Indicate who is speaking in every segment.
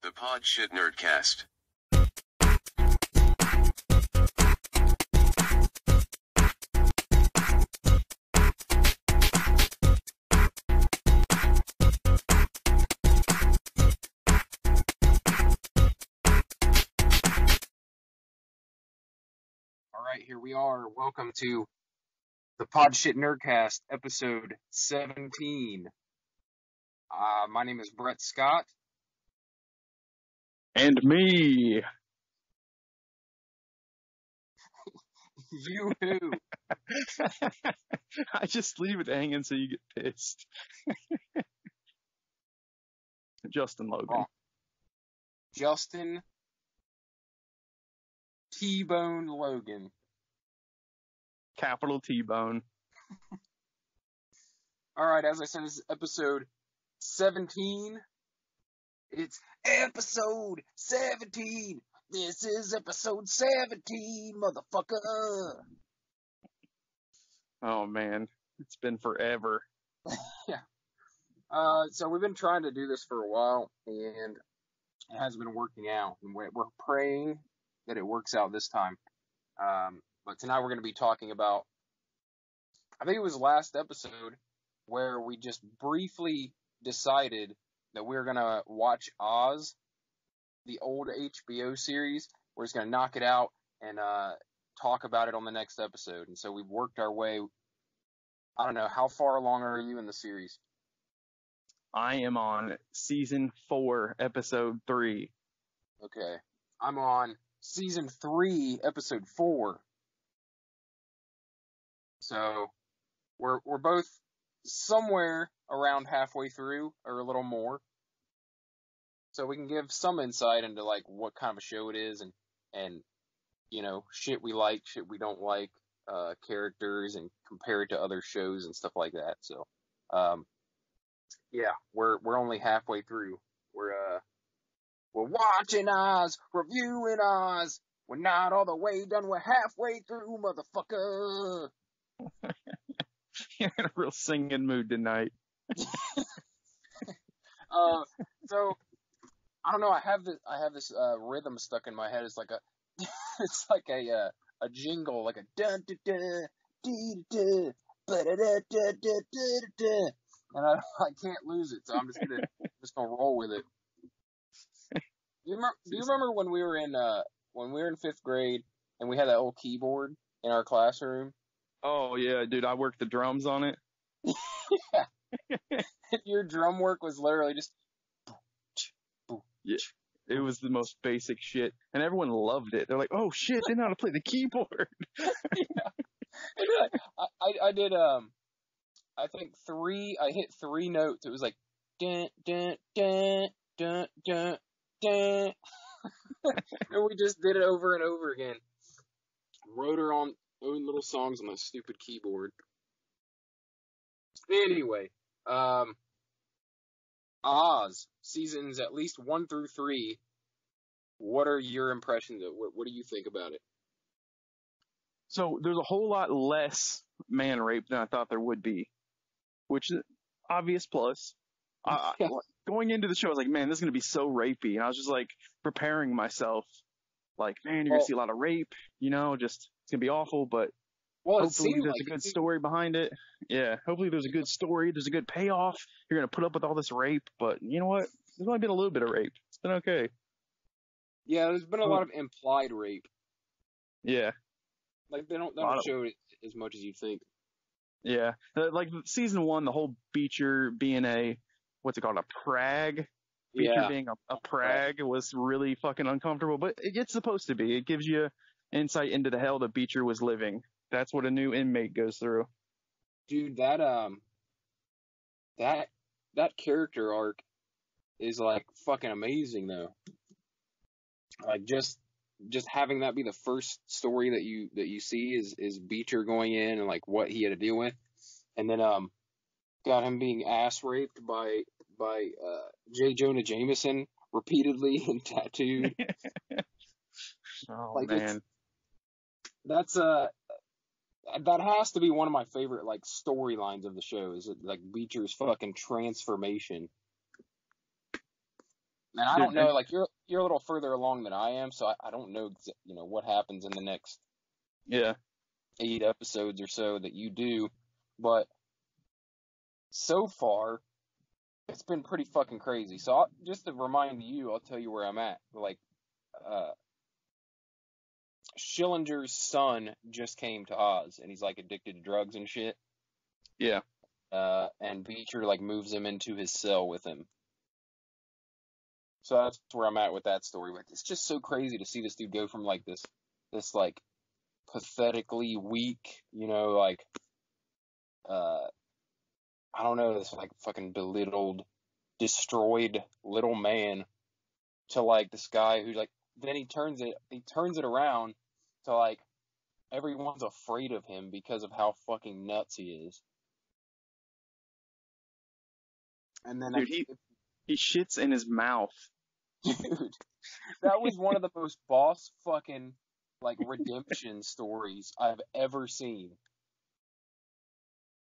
Speaker 1: The Podshit Nerdcast.
Speaker 2: Alright, here we are. Welcome to the Podshit Nerdcast, episode 17. My name is Brett Scott.
Speaker 3: And me.
Speaker 2: You who?
Speaker 3: I just leave it hanging so you get pissed. Justin Logan.
Speaker 2: Wrong. Justin T-Bone Logan.
Speaker 3: Capital T-Bone.
Speaker 2: Alright, as I said, this is episode 17. It's episode 17. This is episode 17, motherfucker.
Speaker 3: Oh, man. It's been forever.
Speaker 2: Yeah. So we've been trying to do this for a while, and it hasn't been working out. And we're praying that it works out this time. But tonight we're going to be talking about, I think it was last episode, where we just briefly decided that we're going to watch Oz, the old HBO series. We're just going to knock it out and talk about it on the next episode. And so we've worked our way, I don't know, how far along are you in the series?
Speaker 3: I am on season 4, episode 3.
Speaker 2: Okay. I'm on season 3, episode 4. So we're both somewhere around halfway through, or a little more. So we can give some insight into like what kind of a show it is, and you know, shit we like, shit we don't like, characters, and compare it to other shows and stuff like that. So yeah, we're only halfway through. We're watching Oz, reviewing Oz. We're not all the way done. We're halfway through, motherfucker.
Speaker 3: You're in a real singing mood tonight.
Speaker 2: So I don't know. I have this rhythm stuck in my head. It's like a jingle, like a dun dun dun dee da da da da da da da, and I can't lose it. So I'm just gonna roll with it. Do you remember when we were in 5th grade and we had that old keyboard in our classroom?
Speaker 3: Oh, yeah, dude, I worked the drums on it.
Speaker 2: Yeah. Your drum work was literally just...
Speaker 3: Yeah, it was the most basic shit, and everyone loved it. They're like, oh, shit, they know how to play the keyboard.
Speaker 2: Yeah. I did, I think I hit 3 notes. It was like, dun, dun, dun, dun, dun, dun. And we just did it over and over again. Wrote our own little songs on my stupid keyboard. Anyway, Oz, seasons at least 1 through 3. What are your impressions of it? What do you think about it?
Speaker 3: So there's a whole lot less man rape than I thought there would be, which is obvious plus. Going into the show, I was like, man, this is going to be so rapey. And I was just like preparing myself, like, man, you're going to see a lot of rape, you know, just it's going to be awful, but hopefully there's a good story behind it. Yeah, hopefully there's a good story, there's a good payoff. You're going to put up with all this rape, but you know what? There's only been a little bit of rape. It's been okay.
Speaker 2: Yeah, there's been a lot of implied rape.
Speaker 3: Yeah.
Speaker 2: Like, they don't show it as much as you'd think.
Speaker 3: Yeah. Like, season 1, the whole Beecher being what's it called, a prag? Beecher being a prag was really fucking uncomfortable, but it's supposed to be. It gives you insight into the hell that Beecher was living. That's what a new inmate goes through.
Speaker 2: Dude, that character arc is like fucking amazing though. Like just having that be the first story that you see is Beecher going in and like what he had to deal with, and then got him being ass raped by J. Jonah Jameson repeatedly and tattooed.
Speaker 3: Oh
Speaker 2: like,
Speaker 3: man,
Speaker 2: that's that has to be one of my favorite like storylines of the show. Is like Beecher's fucking transformation. And I
Speaker 3: Dude,
Speaker 2: don't know, like you're a little further along than I am, so I don't know, what happens in the next
Speaker 3: yeah.
Speaker 2: 8 episodes or so that you do, but so far it's been pretty fucking crazy. So just to remind you, I'll tell you where I'm at. Like, Schillinger's son just came to Oz, and he's like addicted to drugs and shit.
Speaker 3: Yeah.
Speaker 2: And Beecher like moves him into his cell with him. So that's where I'm at with that story. Like, it's just so crazy to see this dude go from like this like pathetically weak, like, I don't know, this like fucking belittled, destroyed little man to like this guy who like, then he turns it around to like everyone's afraid of him because of how fucking nuts he is. And then
Speaker 3: Dude, he shits in his mouth.
Speaker 2: dude, that was one of the most boss fucking like redemption stories I've ever seen.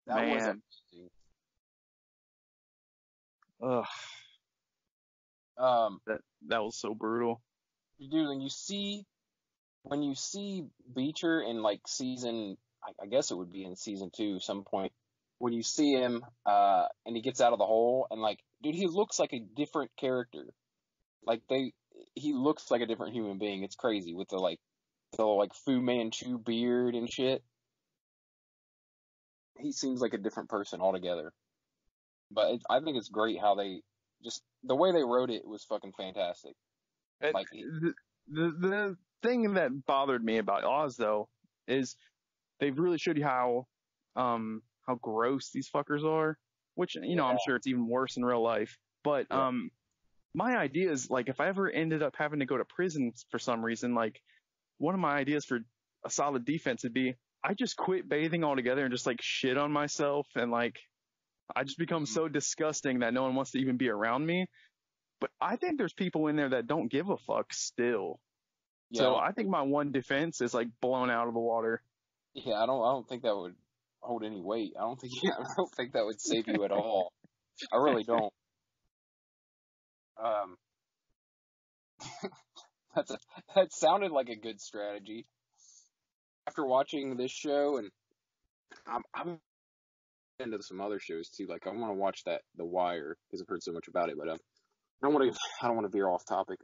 Speaker 2: That was
Speaker 3: Man.
Speaker 2: amazing.
Speaker 3: Ugh,
Speaker 2: Um,
Speaker 3: that was so brutal.
Speaker 2: dude, when you see Beecher in like season, I guess it would be in season 2 some point, when you see him, and he gets out of the hole, and like, dude, he looks like a different character. Like he looks like a different human being. It's crazy with the Fu Manchu beard and shit. He seems like a different person altogether. But I think it's great how the way they wrote it was fucking fantastic. Like,
Speaker 3: The thing that bothered me about Oz though is they've really showed you how gross these fuckers are, which I'm sure it's even worse in real life. But my idea is like if I ever ended up having to go to prison for some reason, like one of my ideas for a solid defense would be I just quit bathing altogether and just like shit on myself and like I just become so disgusting that no one wants to even be around me. But I think there's people in there that don't give a fuck still.
Speaker 2: yeah,
Speaker 3: So I think my one defense is like blown out of the water.
Speaker 2: yeah, I don't think that would hold any weight. I don't think that would save you at all. I really don't. Um, that sounded like a good strategy. After watching this show, and I'm into some other shows too. Like, I want to watch The Wire because I've heard so much about it. But I don't want to veer off topic.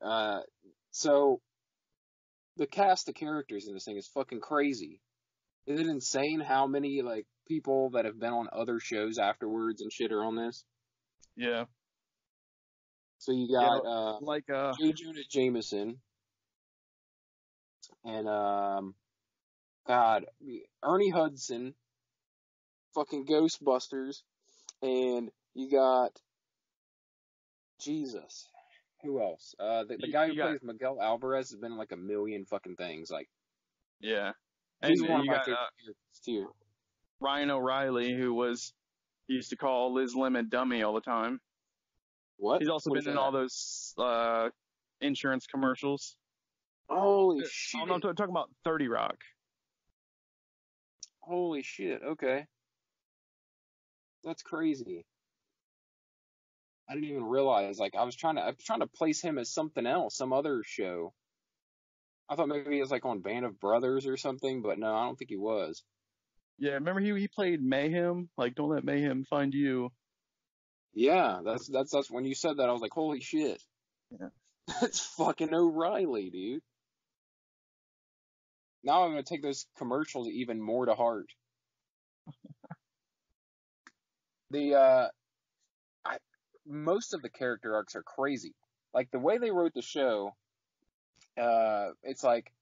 Speaker 2: So the cast of characters in this thing is fucking crazy. Is it insane how many like people that have been on other shows afterwards and shit are on this?
Speaker 3: Yeah.
Speaker 2: So you got J. Jonah Jameson and God, Ernie Hudson, fucking Ghostbusters, and you got Jesus. Who else? The guy who plays Miguel Alvarez has been in like a million fucking things. Like,
Speaker 3: yeah,
Speaker 2: he's
Speaker 3: and
Speaker 2: one of
Speaker 3: you
Speaker 2: my
Speaker 3: got
Speaker 2: favorite characters too.
Speaker 3: Ryan O'Reilly, who used to call Liz Lemon dummy all the time.
Speaker 2: What?
Speaker 3: He's also been in all those insurance commercials.
Speaker 2: Holy shit!
Speaker 3: I'm talking about 30 Rock.
Speaker 2: Holy shit! Okay, that's crazy. I didn't even realize. Like, I was trying to place him as something else, some other show. I thought maybe he was like on Band of Brothers or something, but no, I don't think he was.
Speaker 3: Yeah, remember he played Mayhem? Like, don't let Mayhem find you.
Speaker 2: Yeah, that's when you said that, I was like, holy shit.
Speaker 3: Yeah.
Speaker 2: That's fucking O'Reilly, dude. Now I'm gonna take those commercials even more to heart. Most of the character arcs are crazy. Like, the way they wrote the show, it's like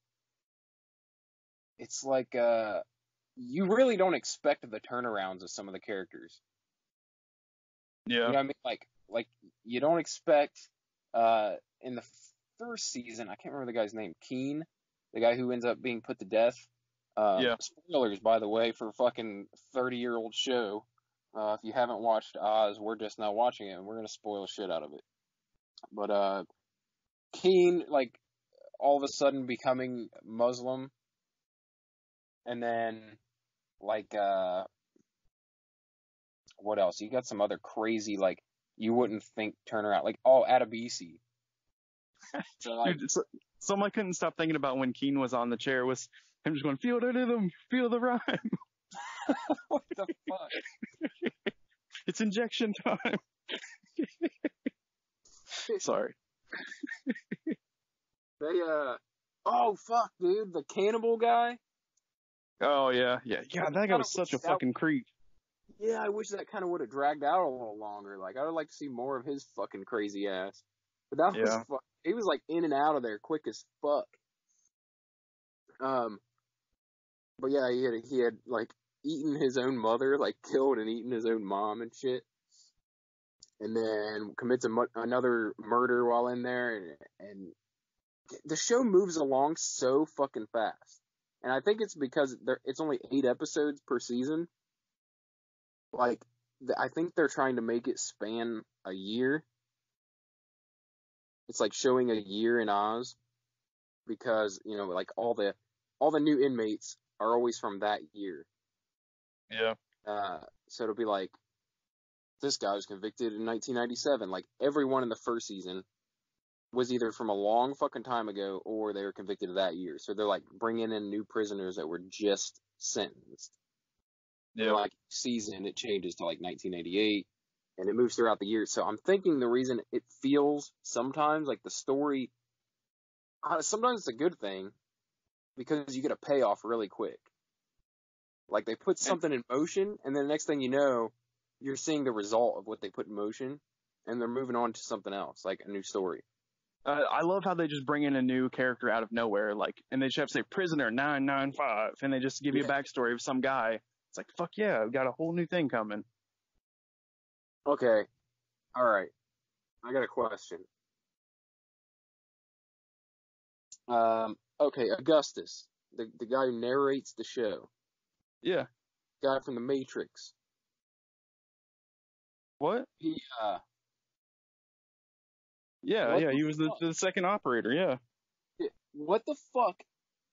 Speaker 2: you really don't expect the turnarounds of some of the characters.
Speaker 3: Yeah.
Speaker 2: You know what I mean? Like you don't expect in the first season, I can't remember the guy's name, Keen, the guy who ends up being put to death. Spoilers, by the way, for a fucking 30-year-old show. If you haven't watched Oz, we're just now watching it, and we're gonna spoil shit out of it. But Keen, like, all of a sudden becoming Muslim, and then like what else? You got some other crazy, like, you wouldn't think turnaround, like, Adebisi. So like,
Speaker 3: Dude, something I couldn't stop thinking about when Keen was on the chair was him just going, feel the rhythm, feel the rhyme.
Speaker 2: what the fuck?
Speaker 3: It's injection time. Sorry.
Speaker 2: They oh fuck, dude, the cannibal guy.
Speaker 3: Oh, yeah. That guy was such a fucking creep.
Speaker 2: Yeah, I wish that kind of would have dragged out a little longer. Like, I would like to see more of his fucking crazy ass. But that was he was like in and out of there quick as fuck. But yeah, he had like eaten his own mother, like killed and eaten his own mom and shit. And then commits another murder while in there, and the show moves along so fucking fast. And I think it's because it's only 8 episodes per season. Like, I think they're trying to make it span a year. It's like showing a year in Oz, because, you know, like all the new inmates are always from that year.
Speaker 3: Yeah.
Speaker 2: So it'll be like, this guy was convicted in 1997. Like, everyone in the first season was either from a long fucking time ago or they were convicted of that year. So they're like bringing in new prisoners that were just sentenced.
Speaker 3: Yeah.
Speaker 2: And like season, it changes to like 1988, and it moves throughout the year. So I'm thinking the reason it feels sometimes like the story, sometimes it's a good thing because you get a payoff really quick. Like, they put something in motion, and then the next thing you know, you're seeing the result of what they put in motion, and they're moving on to something else, like a new story.
Speaker 3: I love how they just bring in a new character out of nowhere, like, and they just have to say prisoner 995, and they just give you a backstory of some guy. It's like, fuck yeah, I've got a whole new thing coming.
Speaker 2: Okay. All right. I got a question. Okay, Augustus, the guy who narrates the show.
Speaker 3: Yeah.
Speaker 2: Guy from The Matrix.
Speaker 3: What?
Speaker 2: He,
Speaker 3: Yeah, he was the second operator, yeah.
Speaker 2: What the fuck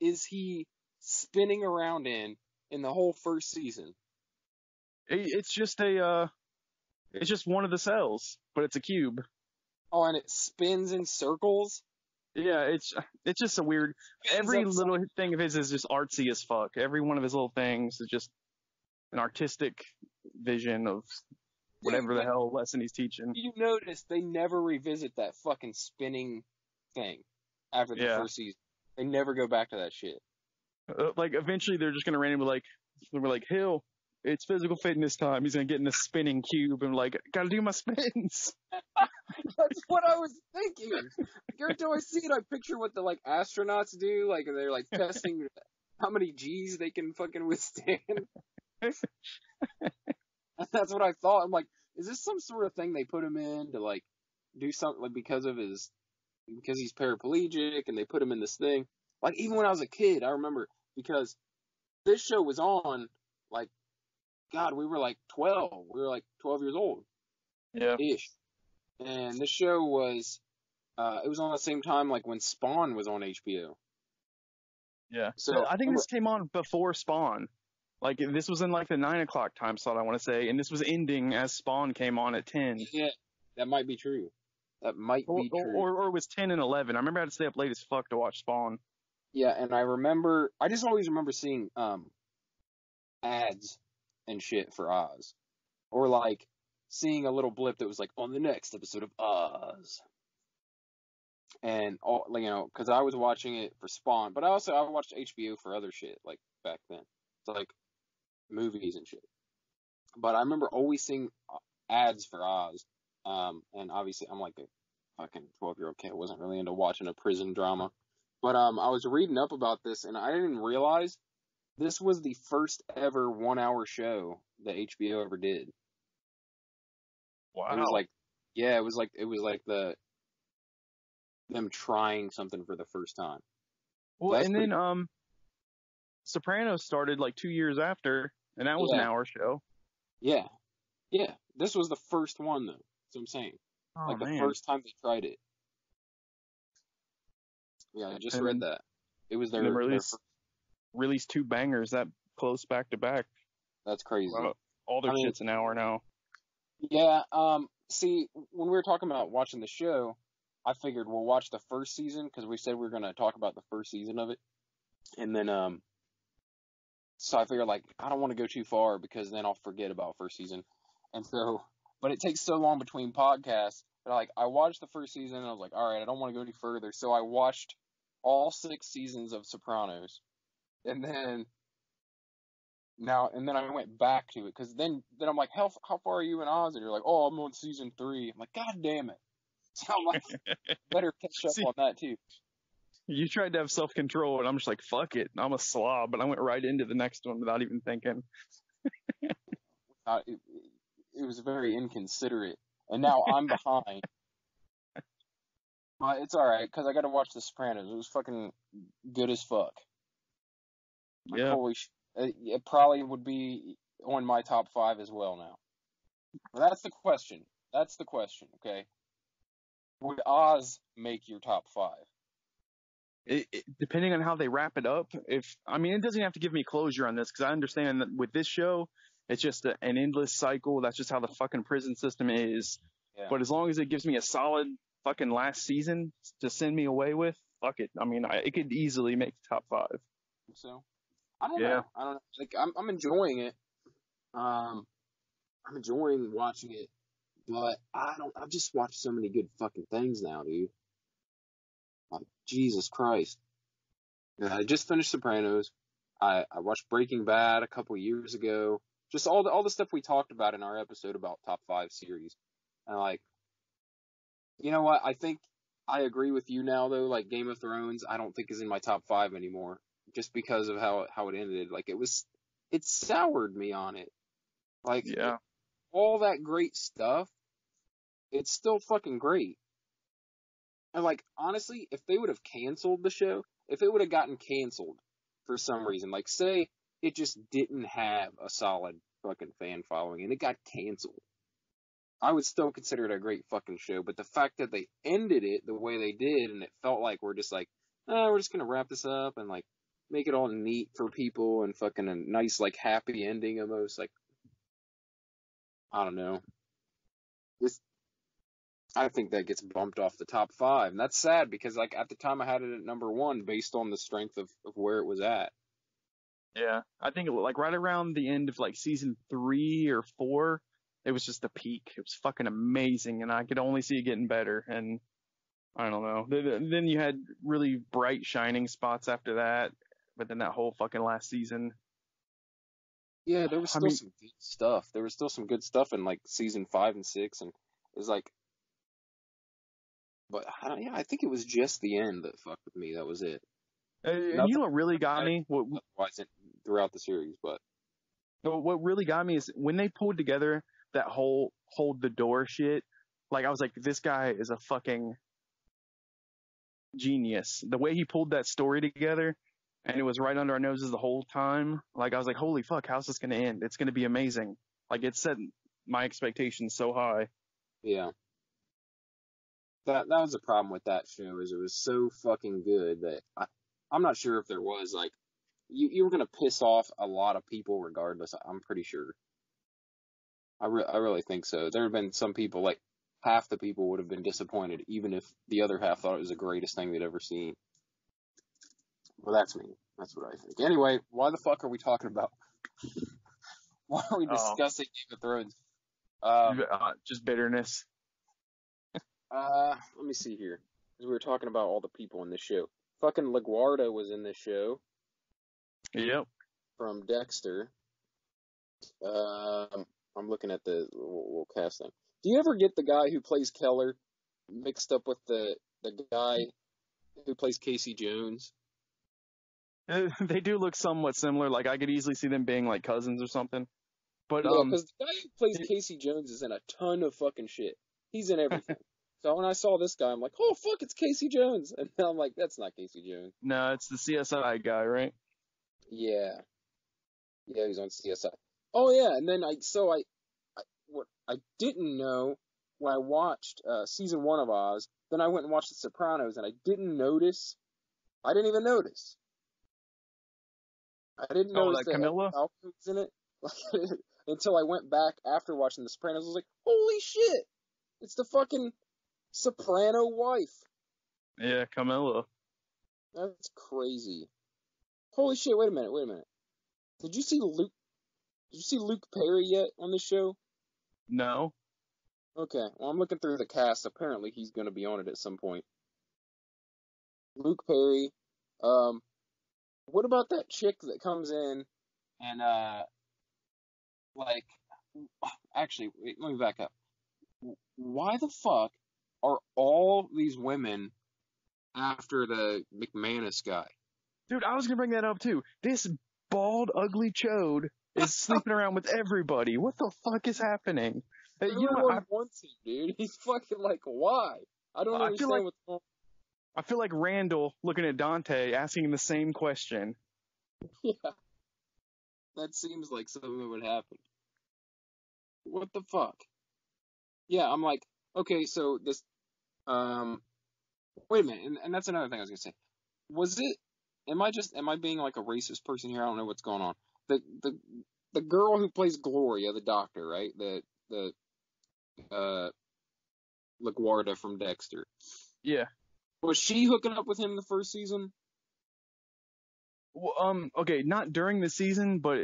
Speaker 2: is he spinning around in the whole first season?
Speaker 3: It's just it's just one of the cells, but it's a cube.
Speaker 2: Oh, and it spins in circles?
Speaker 3: Yeah, it's just a weird, every little thing of his is just artsy as fuck. Every one of his little things is just an artistic vision of whatever the hell lesson he's teaching.
Speaker 2: You notice they never revisit that fucking spinning thing after the first season. They never go back to that shit.
Speaker 3: Like, eventually they're just gonna randomly like, Hill, it's physical fitness time. He's gonna get in the spinning cube and like, gotta do my spins.
Speaker 2: That's what I was thinking. Every time I see it, I picture what the like astronauts do. Like, they're like testing how many G's they can fucking withstand. That's what I thought. I'm like, is this some sort of thing they put him in to like do something, like because he's paraplegic and they put him in this thing? Like, even when I was a kid, I remember, because this show was on, like, God, we were like 12. We were like 12 years old.
Speaker 3: Yeah.
Speaker 2: Ish. And this show was, it was on the same time like when Spawn was on HBO.
Speaker 3: Yeah.
Speaker 2: So
Speaker 3: I think this came on before Spawn. Like, this was in like the 9 o'clock time slot, I want to say, and this was ending as Spawn came on at 10.
Speaker 2: Yeah, that might be true. That might be true.
Speaker 3: Or it was 10 and 11. I remember I had to stay up late as fuck to watch Spawn.
Speaker 2: Yeah, and I just always remember seeing ads and shit for Oz. Or like seeing a little blip that was like, on the next episode of Oz. And all, you know, because I was watching it for Spawn, but I watched HBO for other shit, like, back then. It's like movies and shit. But I remember always seeing ads for Oz. And obviously I'm like a fucking 12-year-old kid. I wasn't really into watching a prison drama. But I was reading up about this, and I didn't realize this was the first ever 1-hour show that HBO ever did.
Speaker 3: Wow.
Speaker 2: It was like, yeah, it was like them trying something for the first time.
Speaker 3: Well, and then Sopranos started like 2 years after, and that was an hour show.
Speaker 2: Yeah. Yeah. This was the first one, though. That's what I'm saying.
Speaker 3: Oh,
Speaker 2: like, the
Speaker 3: man.
Speaker 2: first time they tried it. Yeah, I just read that. It was their
Speaker 3: released 2 bangers that close back to back.
Speaker 2: That's crazy.
Speaker 3: All their shit's an hour now.
Speaker 2: Yeah, see, when we were talking about watching the show, I figured we'll watch the first season because we said we were gonna talk about the first season of it, and then so I figured like I don't want to go too far because then I'll forget about first season, and so but it takes so long between podcasts that like I watched the first season and I was like, all right, I don't want to go any further, so I watched all 6 seasons of Sopranos, and then I went back to it because then I'm like, how far are you in Oz? And you're like, oh, I'm on season 3. I'm like, God damn it! So I'm like, better catch up
Speaker 3: See,
Speaker 2: on that too.
Speaker 3: you tried to have self-control, and I'm just like, fuck it. I'm a slob, but I went right into the next one without even thinking.
Speaker 2: It was very inconsiderate, and now I'm behind. But it's all right because I got to watch The Sopranos. It was fucking good as fuck. Like,
Speaker 3: Yeah.
Speaker 2: holy shit. It probably would be on my top 5 as well now. But that's the question. Okay? Would Oz make your top 5?
Speaker 3: Depending on how they wrap it up, it doesn't have to give me closure on this because I understand that with this show, it's just an endless cycle. That's just how the fucking prison system is.
Speaker 2: Yeah.
Speaker 3: But as long as it gives me a solid fucking last season to send me away with, fuck it. It could easily make the top 5.
Speaker 2: So, I don't know. Like, I'm enjoying it. I'm enjoying watching it, but I've just watched so many good fucking things now, dude. Like, Jesus Christ. Yeah, I just finished Sopranos. I watched Breaking Bad a couple years ago. Just all the stuff we talked about in our episode about top 5 series. And like, you know what? I think I agree with you now though. Like Game of Thrones, I don't think is in my top 5 anymore, just because of how it ended. Like it soured me on it. Like
Speaker 3: Yeah.
Speaker 2: all that great stuff, it's still fucking great. And like honestly, if they would have canceled the show, if it would have gotten canceled for some reason, like say it just didn't have a solid fucking fan following and it got canceled, I would still consider it a great fucking show. But the fact that they ended it the way they did and it felt like we're just like, we're just gonna wrap this up and like make it all neat for people and fucking a nice like happy ending almost, like I don't know. I think that gets bumped off the top 5, and that's sad because like at the time I had it at number 1 based on the strength of where it was at.
Speaker 3: Yeah. I think like right around the end of like season 3 or 4, it was just the peak. It was fucking amazing, and I could only see it getting better. And I don't know. Then you had really bright shining spots after that, but then that whole fucking last season.
Speaker 2: Yeah, there was still some good stuff. There was still some good stuff in like season 5 and 6, and it was like, but yeah, I think it was just the end that fucked with me. That was it.
Speaker 3: And you know what really got me?
Speaker 2: Wasn't throughout the series, but
Speaker 3: what really got me is when they pulled together that whole hold the door shit. Like I was like, this guy is a fucking genius. The way he pulled that story together, and it was right under our noses the whole time. Like I was like, holy fuck, how's this gonna end? It's gonna be amazing. Like it set my expectations so high.
Speaker 2: Yeah. That was the problem with that show, is it was so fucking good that I'm not sure if there was like you were gonna piss off a lot of people regardless. I'm pretty sure. I really think so. There have been some people, like half the people would have been disappointed, even if the other half thought it was the greatest thing they'd ever seen. Well, that's me. That's what I think. Anyway, why the fuck are we talking about? Why are we discussing Game of Thrones?
Speaker 3: Just bitterness.
Speaker 2: Let me see here. Because we were talking about all the people in this show. Fucking LaGuardia was in this show.
Speaker 3: Yep.
Speaker 2: From Dexter. I'm looking at the little cast thing. Do you ever get the guy who plays Keller mixed up with the guy who plays Casey Jones?
Speaker 3: They do look somewhat similar. Like I could easily see them being like cousins or something. But
Speaker 2: yeah, because the guy who plays Casey Jones is in a ton of fucking shit. He's in everything. So when I saw this guy, I'm like, oh fuck, it's Casey Jones, and now I'm like, that's not Casey Jones.
Speaker 3: No, it's the CSI guy, right?
Speaker 2: Yeah, he's on CSI. Oh yeah, and then what I didn't know when I watched season 1 of Oz, then I went and watched The Sopranos, and I didn't even notice. I didn't notice
Speaker 3: that Camilla
Speaker 2: Malcolm was in it until I went back after watching The Sopranos. I was like, holy shit, it's the fucking soprano wife.
Speaker 3: Yeah, Camilla.
Speaker 2: That's crazy. Holy shit! Wait a minute. Did you see Luke Perry yet on this show?
Speaker 3: No.
Speaker 2: Okay, well, I'm looking through the cast. Apparently, he's going to be on it at some point. Luke Perry. What about that chick that comes in and, actually, wait, let me back up. Why the fuck are all these women after the McManus guy?
Speaker 3: Dude, I was gonna bring that up too. This bald, ugly chode is sleeping around with everybody. What the fuck is happening? You know what?
Speaker 2: Everyone wants him, dude. He's fucking like, why? I don't understand what's going on.
Speaker 3: I feel like Randall looking at Dante, asking him the same question.
Speaker 2: Yeah. That seems like something that would happen. What the fuck? Yeah, I'm like, okay, so this, wait a minute, and that's another thing I was gonna say. Was it, am I being like a racist person here? I don't know what's going on. The girl who plays Gloria, the doctor, right? LaGuardia from Dexter.
Speaker 3: Yeah.
Speaker 2: Was she hooking up with him the first season?
Speaker 3: Well, okay, not during the season, but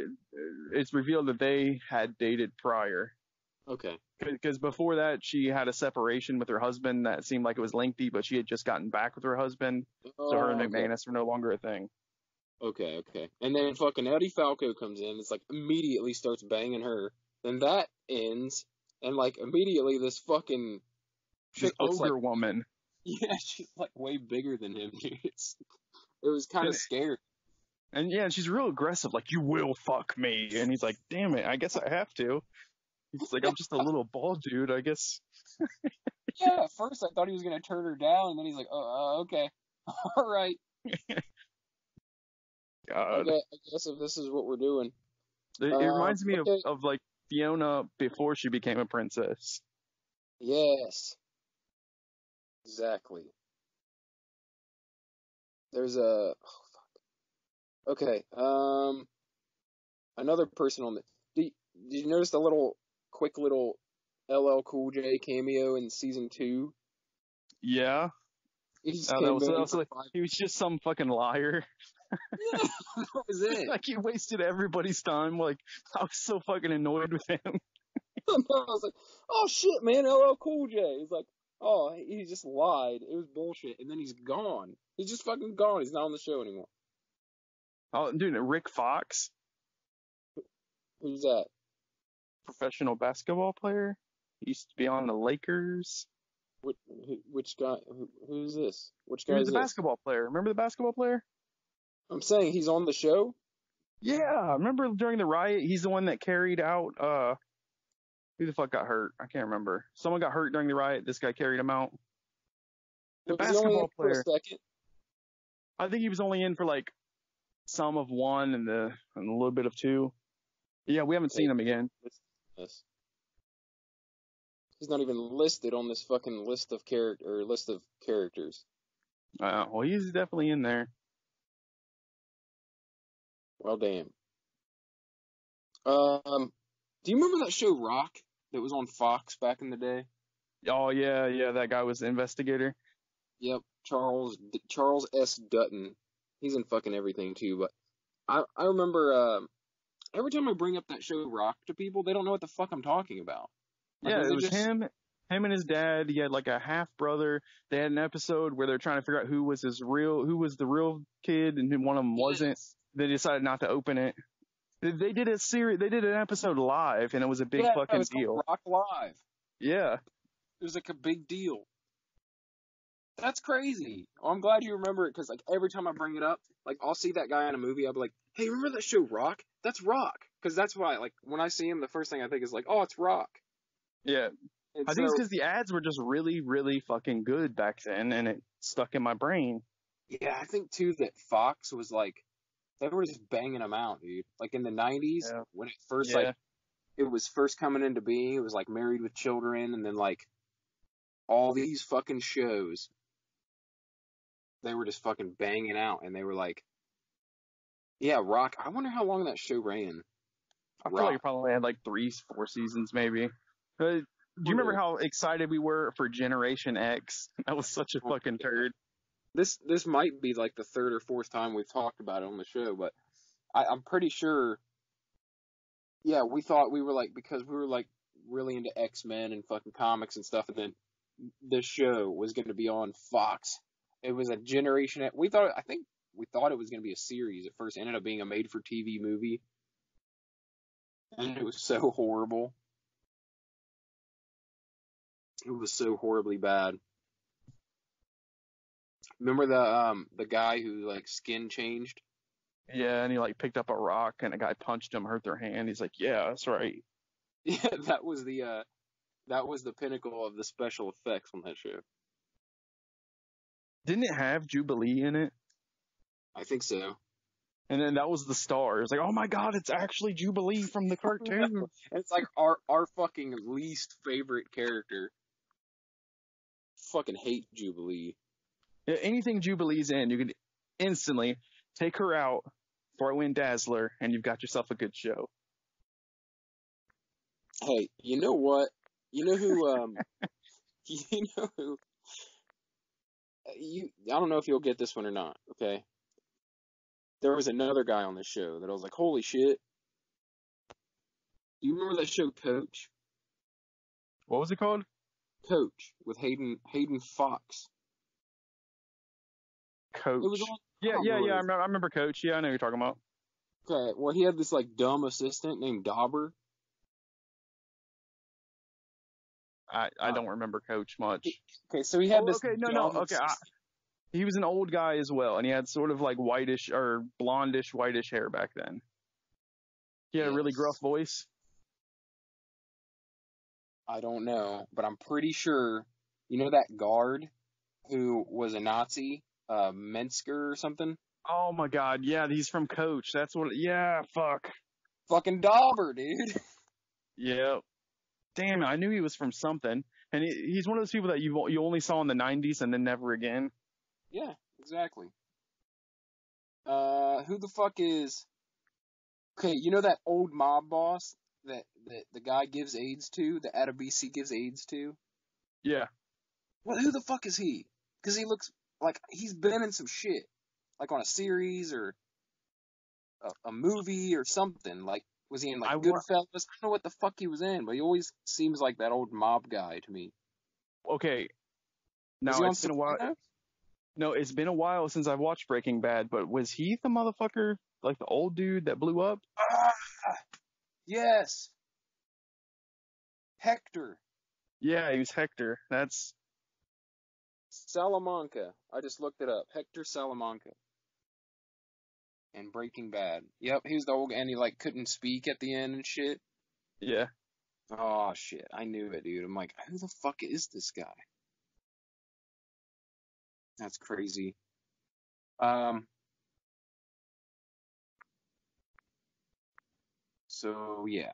Speaker 3: it's revealed that they had dated prior.
Speaker 2: Okay.
Speaker 3: Because before that, she had a separation with her husband that seemed like it was lengthy, but she had just gotten back with her husband, so her and McManus were no longer a thing.
Speaker 2: Okay. And then fucking Eddie Falco comes in, it's like immediately starts banging her. Then that ends, and like immediately this fucking
Speaker 3: This ogre woman.
Speaker 2: Yeah, she's like way bigger than him, dude. It was kind of scary.
Speaker 3: And yeah, she's real aggressive, like, you will fuck me. And he's like, damn it, I guess I have to. He's like, I'm just a little bald dude, I guess.
Speaker 2: Yeah, at first I thought he was going to turn her down, and then he's like, okay. All right.
Speaker 3: God.
Speaker 2: I guess if this is what we're doing.
Speaker 3: It reminds me of like Fiona before she became a princess.
Speaker 2: Yes. Exactly. There's a... Oh, fuck. Okay, another person on the... Did you notice the quick little LL Cool J cameo in season 2?
Speaker 3: Yeah.
Speaker 2: He just
Speaker 3: he was just some fucking liar.
Speaker 2: Yeah, that was it.
Speaker 3: Like, he wasted everybody's time. Like, I was so fucking annoyed with him.
Speaker 2: I was like, oh shit, man, LL Cool J. He's like, oh, he just lied. It was bullshit. And then he's gone. He's just fucking gone. He's not on the show anymore.
Speaker 3: Oh, dude, Rick Fox.
Speaker 2: Who's that?
Speaker 3: Professional basketball player. He used to be on the Lakers.
Speaker 2: Which guy? Who's this? Which guy
Speaker 3: He
Speaker 2: is
Speaker 3: was the
Speaker 2: this?
Speaker 3: basketball player. Remember the basketball player?
Speaker 2: I'm saying he's on the show?
Speaker 3: Yeah, remember during the riot, he's the one that carried out, who the fuck got hurt? I can't remember. Someone got hurt during the riot, this guy carried him out. The basketball player.
Speaker 2: For a second?
Speaker 3: I think he was only in for like some of one and a little bit of two. Yeah, we haven't seen him again.
Speaker 2: Yes. He's not even listed on this fucking list of characters.
Speaker 3: Well, he's definitely in there.
Speaker 2: Well, damn. Do you remember that show Rock that was on Fox back in the day?
Speaker 3: Oh yeah, that guy was the investigator.
Speaker 2: Yep, Charles S. Dutton. He's in fucking everything too. But I remember every time I bring up that show Rock to people, they don't know what the fuck I'm talking about. Like,
Speaker 3: yeah, it was him and his dad. He had like a half brother. They had an episode where they're trying to figure out who was the real kid and who one of them wasn't. They decided not to open it. They did a series. They did an episode live, and it was a big fucking
Speaker 2: it was
Speaker 3: deal.
Speaker 2: Rock Live.
Speaker 3: Yeah,
Speaker 2: it was like a big deal. That's crazy. Well, I'm glad you remember it because like every time I bring it up, like I'll see that guy in a movie, I'll be like, "Hey, remember that show Rock? That's Rock." Because that's why, like, when I see him, the first thing I think is like, "Oh, it's Rock."
Speaker 3: Yeah. I think it's because the ads were just really, really fucking good back then, and it stuck in my brain.
Speaker 2: Yeah, I think too that Fox was like, they were just banging them out, dude. Like in the 90s, when it first it was first coming into being, it was like Married with Children, and then like all these fucking shows, they were just fucking banging out, and they were like, yeah, Rock. I wonder how long that show ran.
Speaker 3: I feel like it probably had like 3-4 seasons, maybe. Do you remember how excited we were for Generation X? That was such a fucking turd.
Speaker 2: This might be like the third or fourth time we've talked about it on the show, but I'm pretty sure. Yeah, we thought we were like, because we were like really into X-Men and fucking comics and stuff, and then this show was going to be on Fox. It was a Generation X. We thought it was going to be a series at first. It ended up being a made-for-TV movie, and it was so horrible. It was so horribly bad. Remember the guy who like skin changed?
Speaker 3: Yeah, and he like picked up a rock and a guy punched him, hurt their hand. He's like, yeah, that's right.
Speaker 2: Yeah, that was the pinnacle of the special effects on that show.
Speaker 3: Didn't it have Jubilee in it?
Speaker 2: I think so.
Speaker 3: And then that was the star. It was like, oh my god, it's actually Jubilee from the cartoon.
Speaker 2: It's like our fucking least favorite character. Fucking hate Jubilee.
Speaker 3: Yeah, anything Jubilee's in, you can instantly take her out, throw in Dazzler, and you've got yourself a good show.
Speaker 2: Hey, you know what? You know who, you know who, I don't know if you'll get this one or not, okay? There was another guy on this show that I was like, holy shit. Do you remember that show Coach?
Speaker 3: What was it called?
Speaker 2: Coach, with Hayden Fox.
Speaker 3: Coach.
Speaker 2: It was on,
Speaker 3: I remember Coach. Yeah, I know who you're talking about.
Speaker 2: Okay, well, he had this, like, dumb assistant named Dauber.
Speaker 3: I don't remember Coach much.
Speaker 2: Okay, so he had this.
Speaker 3: Okay, okay. He was an old guy as well, and he had sort of like whitish or blondish, whitish hair back then. He had a really gruff voice.
Speaker 2: I don't know, but I'm pretty sure. You know that guard who was a Nazi, Mensker or something?
Speaker 3: Oh my god, yeah, he's from Coach. That's what. Yeah, fuck.
Speaker 2: Fucking Dauber, dude.
Speaker 3: Yeah. Damn, I knew he was from something. And he's one of those people that you only saw in the 90s and then never again.
Speaker 2: Yeah, exactly. Who the fuck is... Okay, you know that old mob boss that the guy gives AIDS to, that Adebisi gives AIDS to?
Speaker 3: Yeah.
Speaker 2: Well, who the fuck is he? Because he looks like he's been in some shit. Like on a series or a movie or something. Like, was he in like Goodfellas? I don't know what the fuck he was in, but he always seems like that old mob guy to me.
Speaker 3: Okay. Now it's been a while. No, it's been a while since I've watched Breaking Bad, but was he the motherfucker, like the old dude that blew up?
Speaker 2: Yes. Hector.
Speaker 3: Yeah, he was Hector. That's
Speaker 2: Salamanca. I just looked it up. Hector Salamanca. And Breaking Bad. Yep, he was the old, and he like couldn't speak at the end and shit.
Speaker 3: Yeah.
Speaker 2: Oh shit, I knew it, dude. I'm like, who the fuck is this guy? That's crazy. So yeah.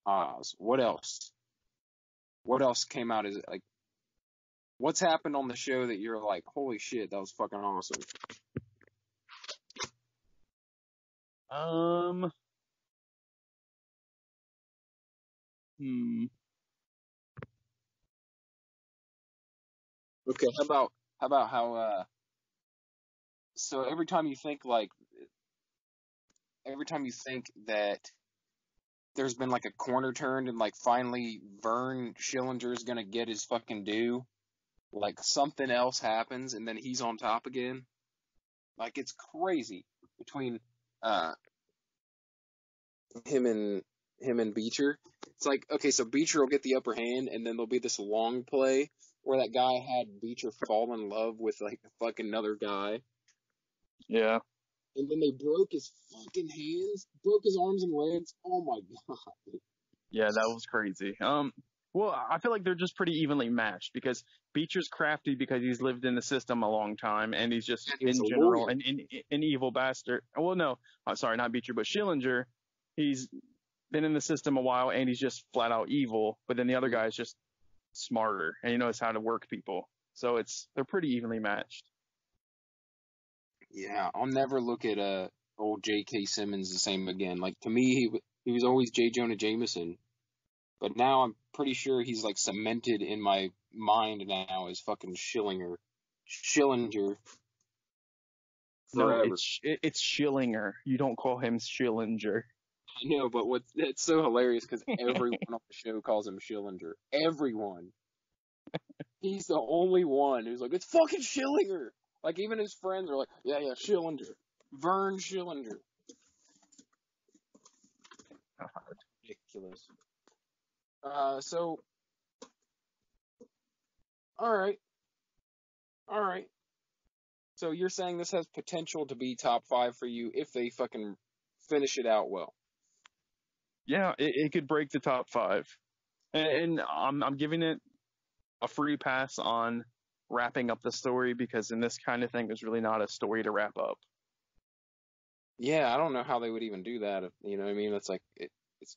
Speaker 2: Oz. What else? What else came out? Is it like, what's happened on the show that you're like, holy shit, that was fucking awesome? Okay, how about how so every time you think that there's been like a corner turned and like finally Vern Schillinger's gonna get his fucking due, like something else happens and then he's on top again. Like, it's crazy between him and Beecher. It's like, okay, so Beecher will get the upper hand and then there'll be this long play where that guy had Beecher fall in love with like a fucking another guy.
Speaker 3: Yeah.
Speaker 2: And then they broke his fucking hands, broke his arms and legs. Oh my god.
Speaker 3: Yeah, that was crazy. Well, I feel like they're just pretty evenly matched because Beecher's crafty because he's lived in the system a long time and he's just in general an evil bastard. Well, no, sorry, not Beecher, but Schillinger. He's been in the system a while and he's just flat out evil. But then the other guy is just smarter and he knows how to work people. So they're pretty evenly matched.
Speaker 2: Yeah, I'll never look at old J.K. Simmons the same again. Like, to me, he was always J. Jonah Jameson. But now I'm pretty sure he's like cemented in my mind now as fucking Schillinger. Schillinger.
Speaker 3: No,
Speaker 2: Forever.
Speaker 3: it's Schillinger. You don't call him Schillinger.
Speaker 2: I know, but it's so hilarious because everyone on the show calls him Schillinger. Everyone. He's the only one who's like, it's fucking Schillinger. Like, even his friends are like, yeah, Schillinger. Vern Schillinger. Ridiculous. So, alright. So you're saying this has potential to be top 5 for you if they fucking finish it out well.
Speaker 3: Yeah, it could break the top 5. And I'm giving it a free pass on wrapping up the story because in this kind of thing, there's really not a story to wrap up.
Speaker 2: Yeah, I don't know how they would even do that. You know what I mean? It's like, it's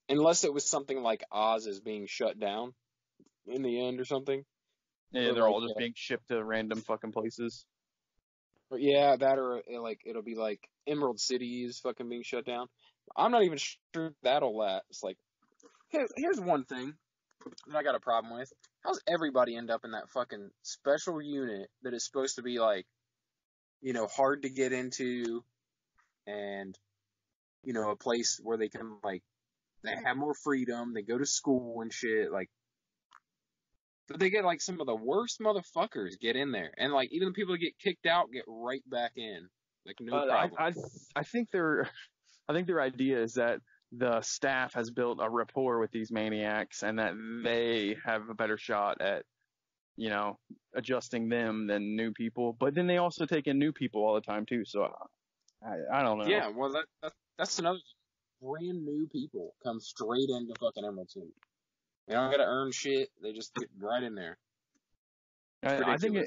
Speaker 2: unless it was something like Oz is being shut down in the end or something.
Speaker 3: Yeah, they're all just being shipped to random fucking places.
Speaker 2: But yeah, that or like it'll be like Emerald City is fucking being shut down. I'm not even sure that'll last. Like, here's one thing that I got a problem with. How's everybody end up in that fucking special unit that is supposed to be like, you know, hard to get into and, you know, a place where they can like, they have more freedom, they go to school and shit, like, but they get like some of the worst motherfuckers get in there. And like, even the people that get kicked out get right back in. Like, no problem.
Speaker 3: I think their idea is that the staff has built a rapport with these maniacs and that they have a better shot at, you know, adjusting them than new people. But then they also take in new people all the time too. So I don't know.
Speaker 2: Yeah, well, that's another brand new people come straight into fucking Emerald City. They don't gotta earn shit. They just get right in there.
Speaker 3: I think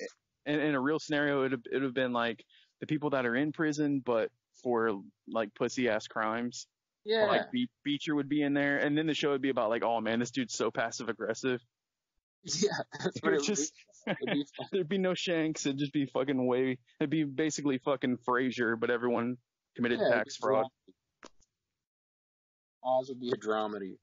Speaker 3: in a real scenario, it would have been like the people that are in prison, but for like pussy ass crimes.
Speaker 2: Yeah.
Speaker 3: Like Beecher would be in there, and then the show would be about like, oh man, this dude's so passive aggressive.
Speaker 2: Yeah, that's what it would be.
Speaker 3: There'd be no Shanks. It'd just be fucking way. It'd be basically fucking Frasier, but everyone committed tax fraud.
Speaker 2: Oz would be a dramedy.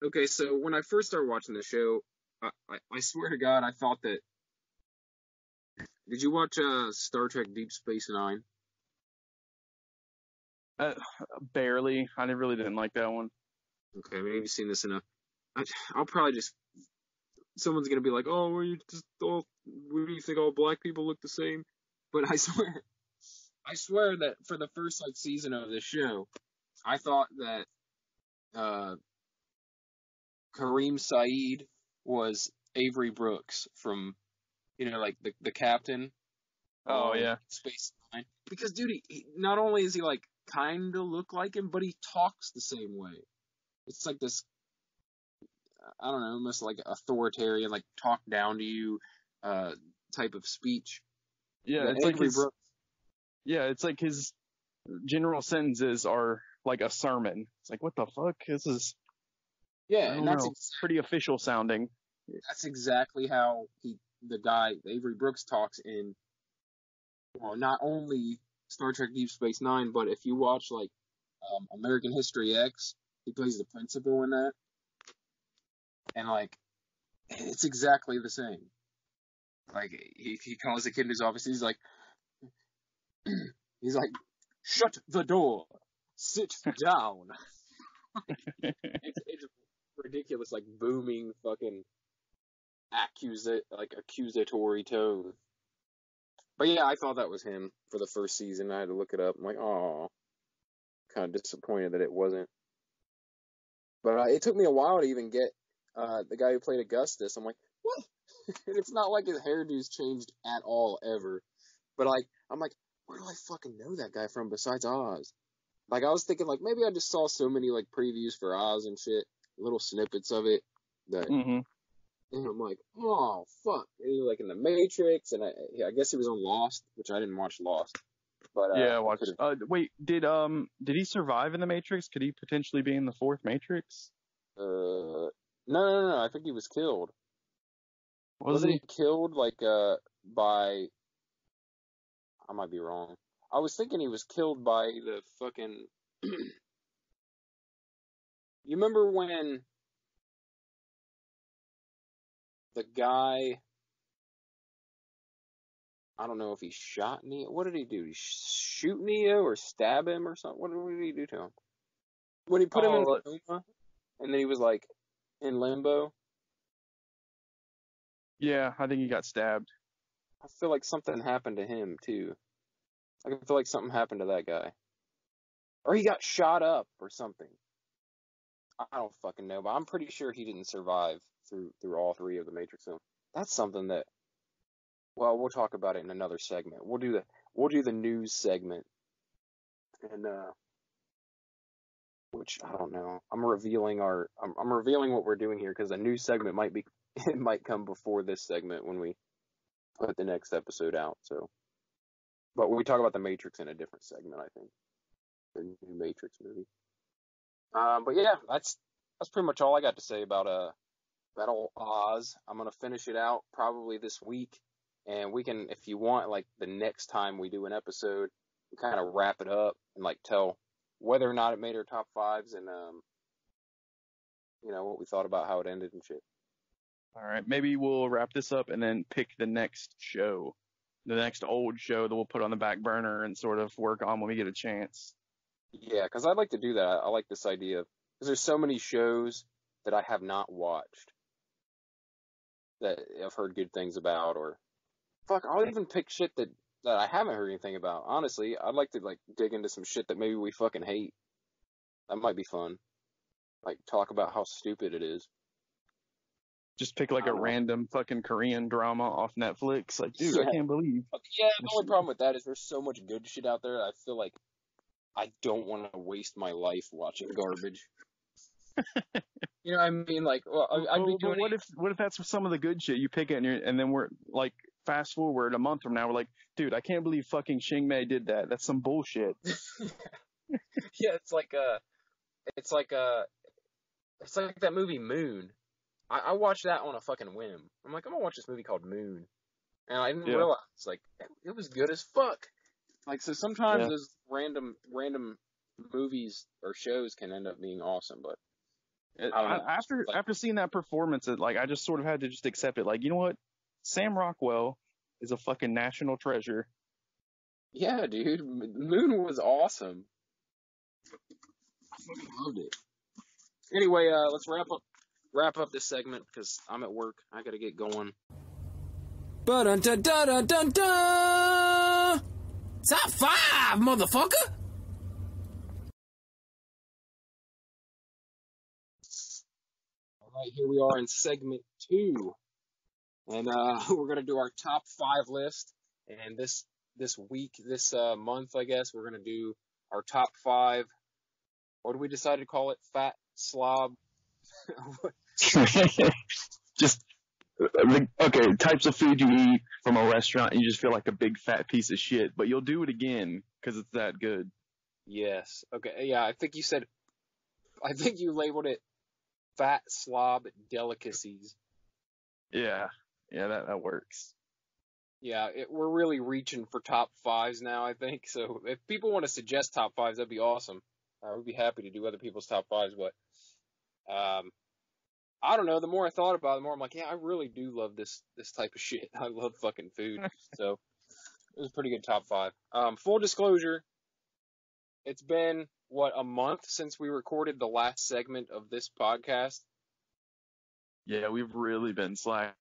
Speaker 2: Okay, so when I first started watching the show, I swear to God, I thought that. Did you watch Star Trek Deep Space Nine?
Speaker 3: Barely. I really didn't like that one.
Speaker 2: Okay, maybe you've seen this enough. I'll probably just. Someone's gonna be like, "Oh, were you just all? What do you think all black people look the same?" But I swear that for the first like season of the show, I thought that Kareem Saeed was Avery Brooks from, you know, like the captain.
Speaker 3: Oh yeah,
Speaker 2: Space Nine. Because dude, he not only is he like kind of look like him, but he talks the same way. It's like this, I don't know, almost like authoritarian, like talk down to you, type of speech.
Speaker 3: Yeah,
Speaker 2: it's like his. Brooks.
Speaker 3: Yeah, it's like his general sentences are like a sermon. It's like, what the fuck? This is.
Speaker 2: Yeah, and that's
Speaker 3: pretty official sounding.
Speaker 2: That's exactly how the guy Avery Brooks talks in. Well, not only Star Trek Deep Space Nine, but if you watch like American History X, he plays the principal in that, and like it's exactly the same. Like he calls the kid in his office. He's like, shut the door, sit down. It's ridiculous, like booming fucking accusatory tone. But yeah, I thought that was him for the first season. I had to look it up. I'm like, oh, kind of disappointed that it wasn't. But it took me a while to even get the guy who played Augustus. I'm like, what? It's not like his hairdo's changed at all ever. But like, I'm like, where do I fucking know that guy from besides Oz? Like, I was thinking like maybe I just saw so many like previews for Oz and shit, little snippets of it that.
Speaker 3: Mm-hmm.
Speaker 2: And I'm like, oh fuck! And he was like in the Matrix, and I guess he was on Lost, which I didn't watch Lost. But
Speaker 3: yeah, I watched. Wait, did he survive in the Matrix? Could he potentially be in the fourth Matrix?
Speaker 2: No. I think he was killed.
Speaker 3: Wasn't
Speaker 2: he killed like by? I might be wrong. I was thinking he was killed by the fucking You remember when the guy, I don't know if he shot Neo. What did he do? Did he shoot Neo or stab him or something? What did he do to him? When he put him in
Speaker 3: Oh,
Speaker 2: the coma, and then he was like in limbo.
Speaker 3: yeah, I think he got stabbed.
Speaker 2: I feel like something happened to him too. I feel like something happened to that guy, or he got shot up or something. I don't fucking know, but I'm pretty sure he didn't survive through all three of the Matrix films. That's something that, well, we'll talk about it in another segment. We'll do the news segment, and which I don't know. I'm revealing what we're doing here because a news segment might be it might come before this segment when we put the next episode out. So, but we talk about the Matrix in a different segment, I think, the new Matrix movie. But yeah, that's pretty much all I got to say about Battle Oz. I'm gonna finish it out probably this week, and we can, if you want, like the next time we do an episode, we kind of wrap it up and like tell whether or not it made our top fives and what we thought about how it ended and shit.
Speaker 3: All right, maybe we'll wrap this up and then pick the next show, the next old show that we'll put on the back burner and sort of work on when we get a chance.
Speaker 2: Yeah, because I'd like to do that. I like this idea because there's so many shows that I have not watched that I've heard good things about, or fuck, I'll even pick shit that I haven't heard anything about. Honestly, I'd like to like dig into some shit that maybe we fucking hate. That might be fun. Like talk about how stupid it is.
Speaker 3: Just pick like
Speaker 2: I
Speaker 3: a
Speaker 2: don't know.
Speaker 3: random fucking Korean drama off Netflix. Like, dude, I
Speaker 2: Yeah.
Speaker 3: can't believe.
Speaker 2: Yeah, the only problem with that is there's so much good shit out there. I feel like I don't want to waste my life watching garbage. You know what I mean? Like, well, I'd be doing.
Speaker 3: But what if that's some of the good shit you pick it and then we're like, fast forward a month from now, we're like, dude, I can't believe fucking Xing Mei did that. That's some bullshit.
Speaker 2: Yeah, it's like that movie Moon. I watched that on a fucking whim. I'm like, I'm gonna watch this movie called Moon, and I didn't realize like it was good as fuck. Like, so sometimes those random movies or shows can end up being awesome, but I don't know.
Speaker 3: After seeing that performance, I just sort of had to just accept it. Like, you know what? Sam Rockwell is a fucking national treasure.
Speaker 2: Yeah, dude, Moon was awesome. I fucking loved it. Anyway, let's wrap up this segment because I'm at work. I gotta get going.
Speaker 4: Top 5, motherfucker!
Speaker 2: All right, here we are in segment 2, and we're gonna do our top 5 list. And this week, this month, I guess, we're gonna do our top 5. What do we decide to call it? Fat Slob.
Speaker 3: Just okay, types of food you eat from a restaurant and you just feel like a big fat piece of shit, but you'll do it again because it's that good.
Speaker 2: Yes. Okay. Yeah, I think you labeled it Fat Slob Delicacies.
Speaker 3: Yeah, that works.
Speaker 2: Yeah, we're really reaching for top 5s now, I think. So if people want to suggest top 5s, that'd be awesome. We'd be happy to do other people's top 5s, but I don't know. The more I thought about it, the more I'm like, yeah, I really do love this type of shit. I love fucking food. So it was a pretty good top 5. Full disclosure, it's been, a month since we recorded the last segment of this podcast?
Speaker 3: Yeah, we've really been slacking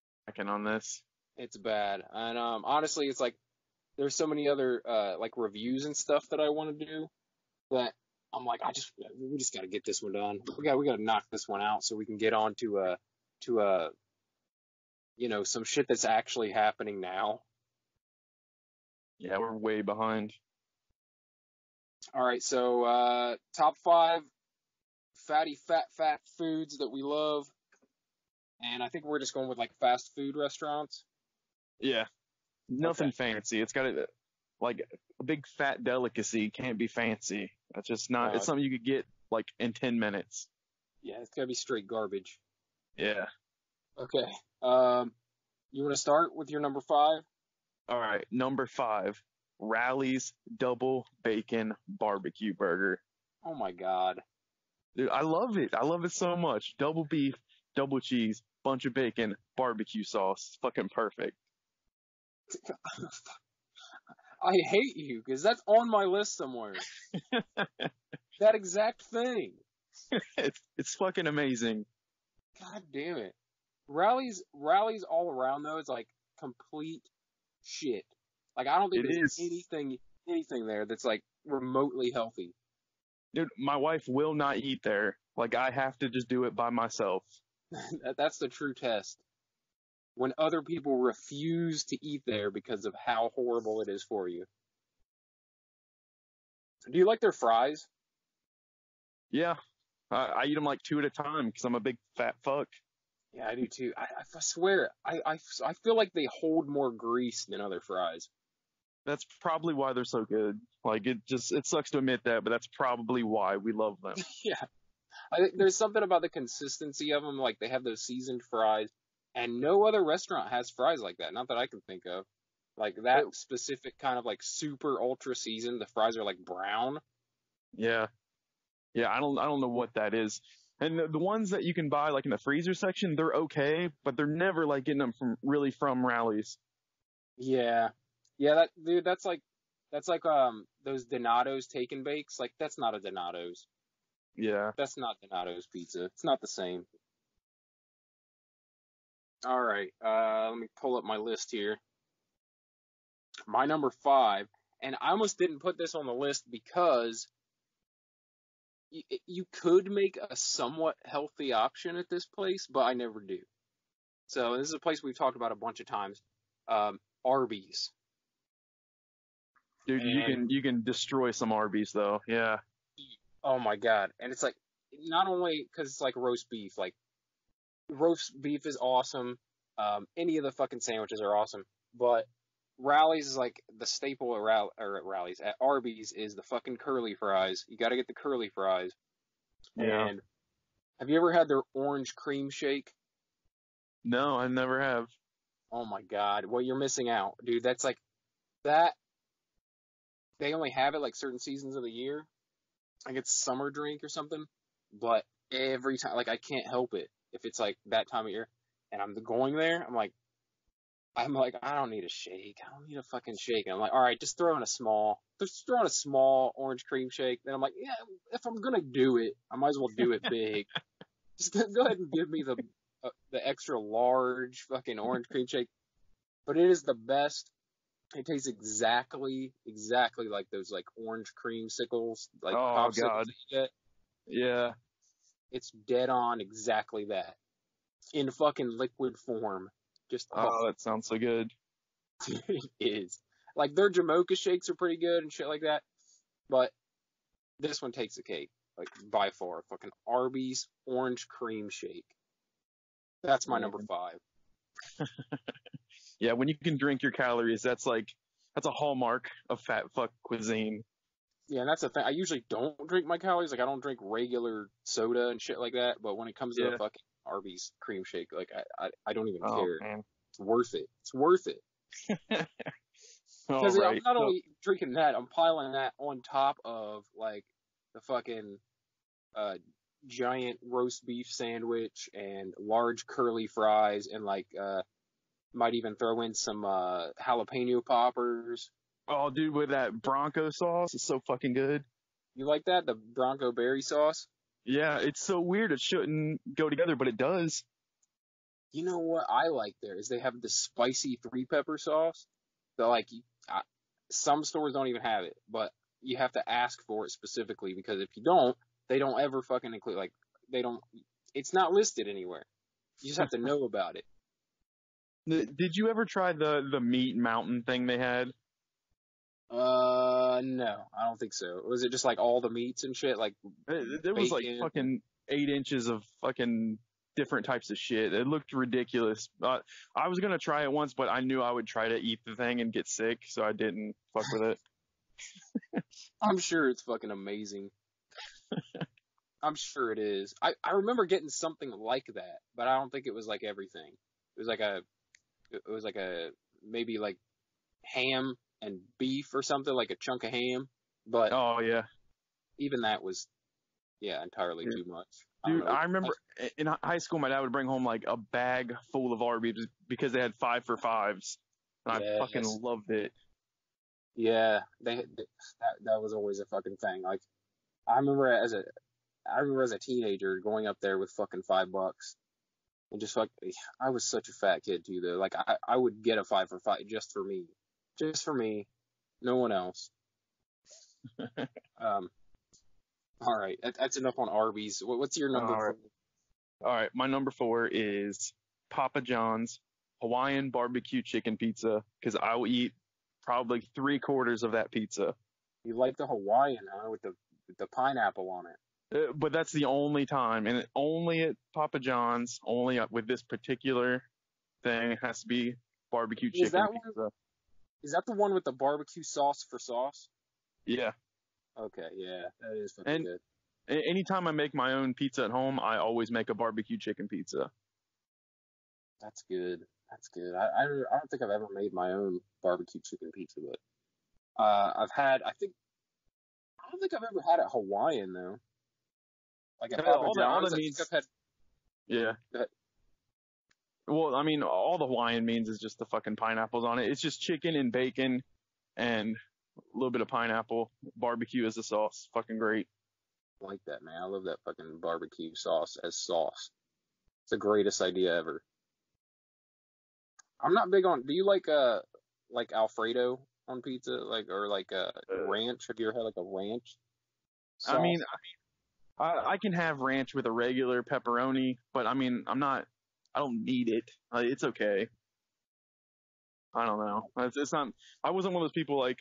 Speaker 3: on this.
Speaker 2: It's bad. And honestly, it's like there's so many other like reviews and stuff that I want to do that I'm like, we just got to get this one done. We got to knock this one out so we can get on to some shit that's actually happening now.
Speaker 3: Yeah, we're way behind.
Speaker 2: All right, so top 5 fat foods that we love, and I think we're just going with like fast food restaurants.
Speaker 3: Yeah, nothing fancy. It's got like a big fat delicacy can't be fancy. That's just not. It's something you could get like in 10 minutes.
Speaker 2: Yeah, it's gotta be straight garbage.
Speaker 3: Yeah.
Speaker 2: Okay. You want to start with your number 5?
Speaker 3: All right, number 5, Rally's double bacon barbecue burger.
Speaker 2: Oh my god.
Speaker 3: Dude, I love it. I love it so much. Double beef, double cheese, bunch of bacon, barbecue sauce. It's fucking perfect.
Speaker 2: I hate you because that's on my list somewhere. That exact thing.
Speaker 3: It's fucking amazing.
Speaker 2: God damn it. Rallies all around though, it's like complete shit. Like I don't think
Speaker 3: It
Speaker 2: there's
Speaker 3: is.
Speaker 2: anything there that's like remotely healthy.
Speaker 3: Dude, my wife will not eat there. Like, I have to just do it by myself.
Speaker 2: That's the true test. When other people refuse to eat there because of how horrible it is for you. Do you like their fries?
Speaker 3: Yeah, I eat them like 2 at a time because I'm a big fat fuck.
Speaker 2: Yeah, I do too. I swear, I feel like they hold more grease than other fries.
Speaker 3: That's probably why they're so good. Like, it sucks to admit that, but that's probably why we love them.
Speaker 2: Yeah. I think there's something about the consistency of them. Like they have those seasoned fries, and no other restaurant has fries like that. Not that I can think of. Like that specific kind of like super ultra seasoned. The fries are like brown.
Speaker 3: Yeah. Yeah, I don't know what that is. And the ones that you can buy like in the freezer section, they're okay, but they're never like getting them from Rallies.
Speaker 2: Yeah, yeah. That dude, that's like those Donato's take and bakes. Like that's not a Donato's.
Speaker 3: Yeah.
Speaker 2: That's not Donato's pizza. It's not the same. All right. Let me pull up my list here. My number 5, and I almost didn't put this on the list because you could make a somewhat healthy option at this place, but I never do. So this is a place we've talked about a bunch of times. Arby's.
Speaker 3: Dude,
Speaker 2: And
Speaker 3: you can destroy some Arby's though. Yeah.
Speaker 2: oh my God. And it's like, not only because it's like roast beef, like roast beef is awesome. Any of the fucking sandwiches are awesome, but Rallies is like the staple at Rallies. At Arby's is the fucking curly fries. You got to get the curly fries.
Speaker 3: Yeah.
Speaker 2: And have you ever had their orange cream shake?
Speaker 3: No, I never have.
Speaker 2: Oh my God. Well, you're missing out, dude. That's like that. They only have it like certain seasons of the year. Like it's summer drink or something. But every time, like I can't help it if it's like that time of year and I'm going there. I'm like, I don't need a shake. I don't need a fucking shake. And I'm like, all right, just throw in a small orange cream shake. Then I'm like, yeah, if I'm gonna do it, I might as well do it big. Just go ahead and give me the extra large fucking orange cream shake. But it is the best. It tastes exactly like those like orange creamsicles, like
Speaker 3: Oh
Speaker 2: popsicles
Speaker 3: God.
Speaker 2: that you get.
Speaker 3: Yeah.
Speaker 2: It's dead on exactly that in fucking liquid form. Just
Speaker 3: Oh, that sounds so good.
Speaker 2: it is. Like their Jamocha shakes are pretty good and shit like that, but this one takes the cake, like by far. Fucking Arby's orange cream shake. That's my number
Speaker 3: Man.
Speaker 2: 5.
Speaker 3: Yeah, when you can drink your calories, that's a hallmark of fat fuck cuisine.
Speaker 2: Yeah, and that's the thing. I usually don't drink my calories. Like I don't drink regular soda and shit like that. But when it comes to the
Speaker 3: Yeah.
Speaker 2: fucking Arby's cream shake, like I don't even
Speaker 3: Oh
Speaker 2: care.
Speaker 3: man.
Speaker 2: It's worth it. It's worth it.
Speaker 3: All
Speaker 2: Because I'm
Speaker 3: right.
Speaker 2: not
Speaker 3: So,
Speaker 2: only drinking that, I'm piling that on top of like the fucking uh giant roast beef sandwich and large curly fries and like might even throw in some jalapeno poppers.
Speaker 3: oh, dude, with that Bronco sauce, it's so fucking good.
Speaker 2: You like that? The Bronco berry sauce?
Speaker 3: Yeah, it's so weird. It shouldn't go together, but it does.
Speaker 2: You know what I like there is they have the spicy 3-pepper sauce. They're like, some stores don't even have it, but you have to ask for it specifically because if you don't, they don't ever fucking include, like, it's not listed anywhere. You just have to know about it.
Speaker 3: Did you ever try the meat mountain thing they had?
Speaker 2: No, I don't think so. Was it just like all the meats and shit? Like
Speaker 3: There was like
Speaker 2: bacon?
Speaker 3: fucking 8 inches of fucking different types of shit. It looked ridiculous. I was gonna try it once, but I knew I would try to eat the thing and get sick, so I didn't fuck with it.
Speaker 2: I'm sure it's fucking amazing. I'm sure it is. I remember getting something like that, but I don't think it was like everything. It was like a maybe like ham and beef or something, like a chunk of ham. But
Speaker 3: Oh yeah.
Speaker 2: even that was Yeah, entirely
Speaker 3: Dude.
Speaker 2: too much. I don't
Speaker 3: Dude,
Speaker 2: know.
Speaker 3: I remember in high school, my dad would bring home like a bag full of Arby's because they had 5 for 5s, and I fucking
Speaker 2: Yes.
Speaker 3: loved it.
Speaker 2: Yeah, that was always a fucking thing. Like I remember as a teenager going up there with fucking $5 and just I was such a fat kid too though. Like I would get a 5 for 5 just for me, no one else. Um, all right, that's enough on Arby's. What's your number?
Speaker 3: All right. All right, my number 4 is Papa John's Hawaiian barbecue chicken pizza because I will eat probably 3/4 of that pizza.
Speaker 2: You like the Hawaiian, huh? With the pineapple on it.
Speaker 3: But that's the only time, and only at Papa John's, only with this particular thing, it has to be barbecue
Speaker 2: Is
Speaker 3: chicken
Speaker 2: that
Speaker 3: pizza.
Speaker 2: Is that the one with the barbecue sauce for sauce?
Speaker 3: Yeah.
Speaker 2: Okay, yeah, that is fucking good.
Speaker 3: Anytime I make my own pizza at home, I always make a barbecue chicken pizza.
Speaker 2: That's good. That's good. I don't think I've ever made my own barbecue chicken pizza, but I don't think I've ever had it Hawaiian though. Like at Papa John's, I think I've had.
Speaker 3: Yeah.
Speaker 2: Go ahead.
Speaker 3: Well, I mean, all the Hawaiian means is just the fucking pineapples on it. It's just chicken and bacon and a little bit of pineapple. Barbecue as a sauce. Fucking great.
Speaker 2: I like that, man. I love that fucking barbecue sauce as sauce. It's the greatest idea ever. I'm not big on. Do you like Alfredo on pizza, or ranch? Have you ever had like a ranch sauce?
Speaker 3: I mean, I can have ranch with a regular pepperoni, but I mean, I don't need it. It's okay. I don't know. It's not. I wasn't one of those people like